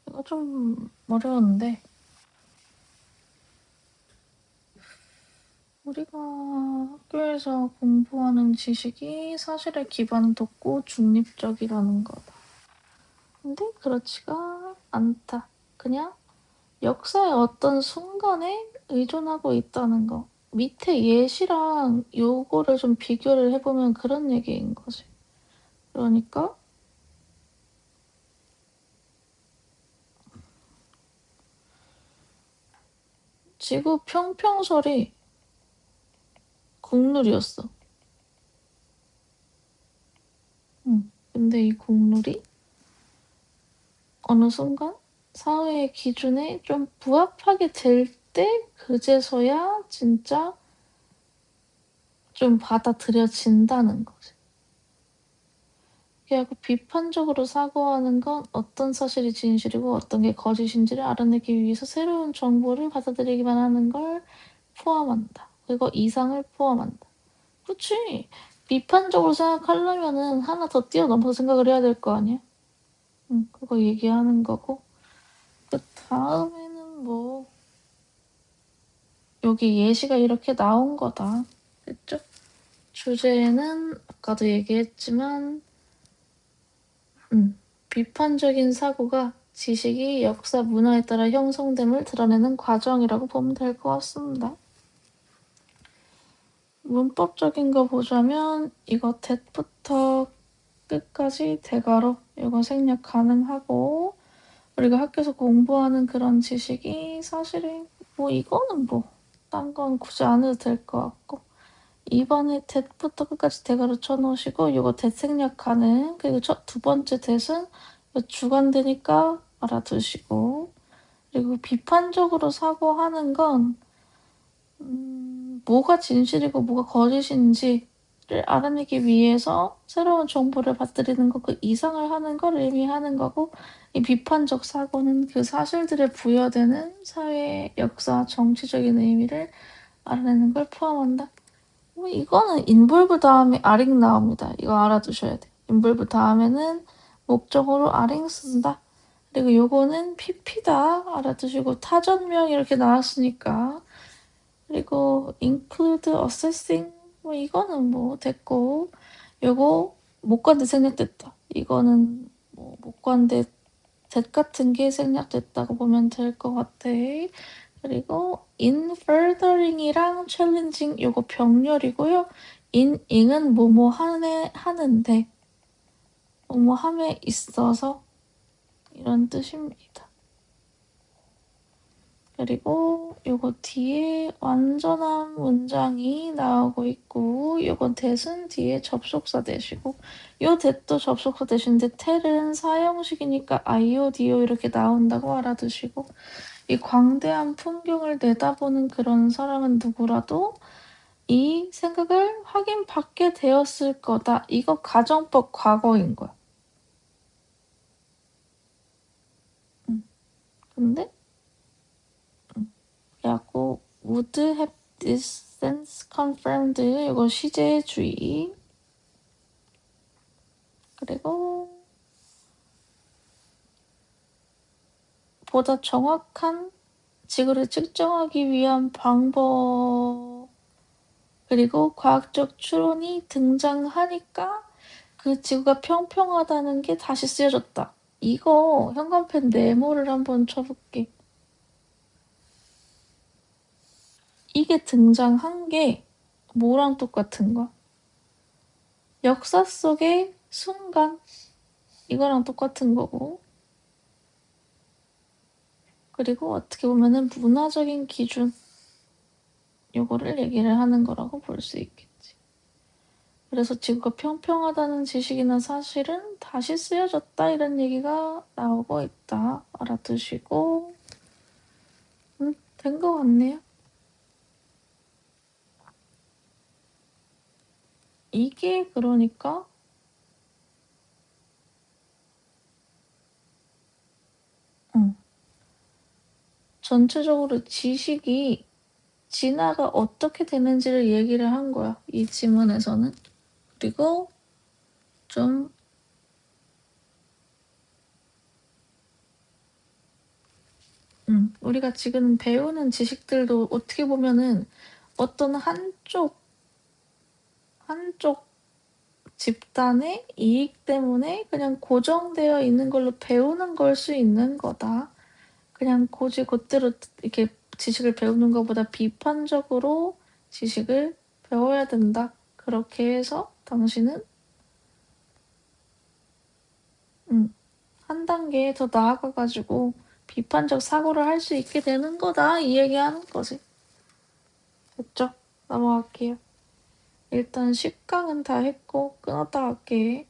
이거 좀 어려운데 우리가 학교에서 공부하는 지식이 사실에 기반을 뒀고 중립적이라는 거다. 근데 그렇지가 않다. 그냥 역사의 어떤 순간에 의존하고 있다는 거. 밑에 예시랑 요거를 좀 비교를 해보면 그런 얘기인 거지. 그러니까 지구 평평설이 국룰이었어. 근데 이 국룰이 어느 순간 사회의 기준에 좀 부합하게 될 때 그제서야 진짜 좀 받아들여진다는 거지. 그래갖고 비판적으로 사고하는 건 어떤 사실이 진실이고 어떤 게 거짓인지를 알아내기 위해서 새로운 정보를 받아들이기만 하는 걸 포함한다. 그리고 이상을 포함한다. 그치. 비판적으로 생각하려면은 하나 더 뛰어넘어서 생각을 해야 될 거 아니야? 그거 얘기하는 거고. 그 다음에는 뭐 여기 예시가 이렇게 나온 거다. 됐죠? 주제는 아까도 얘기했지만 비판적인 사고가 지식이 역사 문화에 따라 형성됨을 드러내는 과정이라고 보면 될 것 같습니다. 문법적인 거 보자면 이거 that부터 끝까지 대괄호 이거 생략 가능하고, 우리가 학교에서 공부하는 그런 지식이 사실은 뭐 이거는 뭐 딴 건 굳이 안 해도 될 것 같고, 2번에 that부터 끝까지 대괄호 쳐놓으시고 이거 that 생략 가능, 그리고 두 번째 that은 주관되니까 알아두시고, 그리고 비판적으로 사고하는 건 뭐가 진실이고 뭐가 거짓인지를 알아내기 위해서 새로운 정보를 받들이는 거, 그 이상을 하는 걸 의미하는 거고, 이 비판적 사고는 그 사실들에 부여되는 사회, 역사, 정치적인 의미를 알아내는 걸 포함한다. 이거는 involve 다음에 aring 나옵니다. 이거 알아두셔야 돼. involve 다음에는 목적어로 aring 쓴다. 그리고 요거는 pp다 알아두시고, 타전명 이렇게 나왔으니까. 그리고 include assessing 뭐 이거는 뭐 됐고, 요거 목관대 생략됐다. 이거는 뭐 목관대 that 같은 게 생략됐다고 보면 될 것 같아. 그리고 in furthering이랑 challenging 요거 병렬이고요. ining은 뭐뭐 하는데 뭐뭐 함에 있어서 이런 뜻입니다. 그리고 요거 뒤에 완전한 문장이 나오고 있고, 요건 that은 뒤에 접속사 대시고, 요 that도 접속사 대신데 tell은 사형식이니까 io, dio 이렇게 나온다고 알아두시고, 이 광대한 풍경을 내다보는 그런 사람은 누구라도 이 생각을 확인받게 되었을 거다. 이거 가정법 과거인 거야. 근데 야구 would have this sense confirmed 이거 시제주의. 그리고 보다 정확한 지구를 측정하기 위한 방법, 그리고 과학적 추론이 등장하니까 그 지구가 평평하다는 게 다시 쓰여졌다. 이거 현관펜 네모를 한번 쳐볼게. 이게 등장한 게 뭐랑 똑같은 거야? 역사 속의 순간, 이거랑 똑같은 거고, 그리고 어떻게 보면은 문화적인 기준, 요거를 얘기를 하는 거라고 볼 수 있겠지. 그래서 지구가 평평하다는 지식이나 사실은 다시 쓰여졌다 이런 얘기가 나오고 있다. 알아두시고, 된 거 같네요. 이게 그러니까 전체적으로 지식이 진화가 어떻게 되는지를 얘기를 한 거야, 이 지문에서는. 그리고 좀 우리가 지금 배우는 지식들도 어떻게 보면은 어떤 한쪽 집단의 이익 때문에 그냥 고정되어 있는 걸로 배우는 걸 수 있는 거다. 그냥 고지 곧대로 이렇게 지식을 배우는 것보다 비판적으로 지식을 배워야 된다. 그렇게 해서 당신은 한 단계 더 나아가가지고 비판적 사고를 할 수 있게 되는 거다. 이 얘기하는 거지. 됐죠? 넘어갈게요. 일단 10강은 다 했고 끊었다 갈게.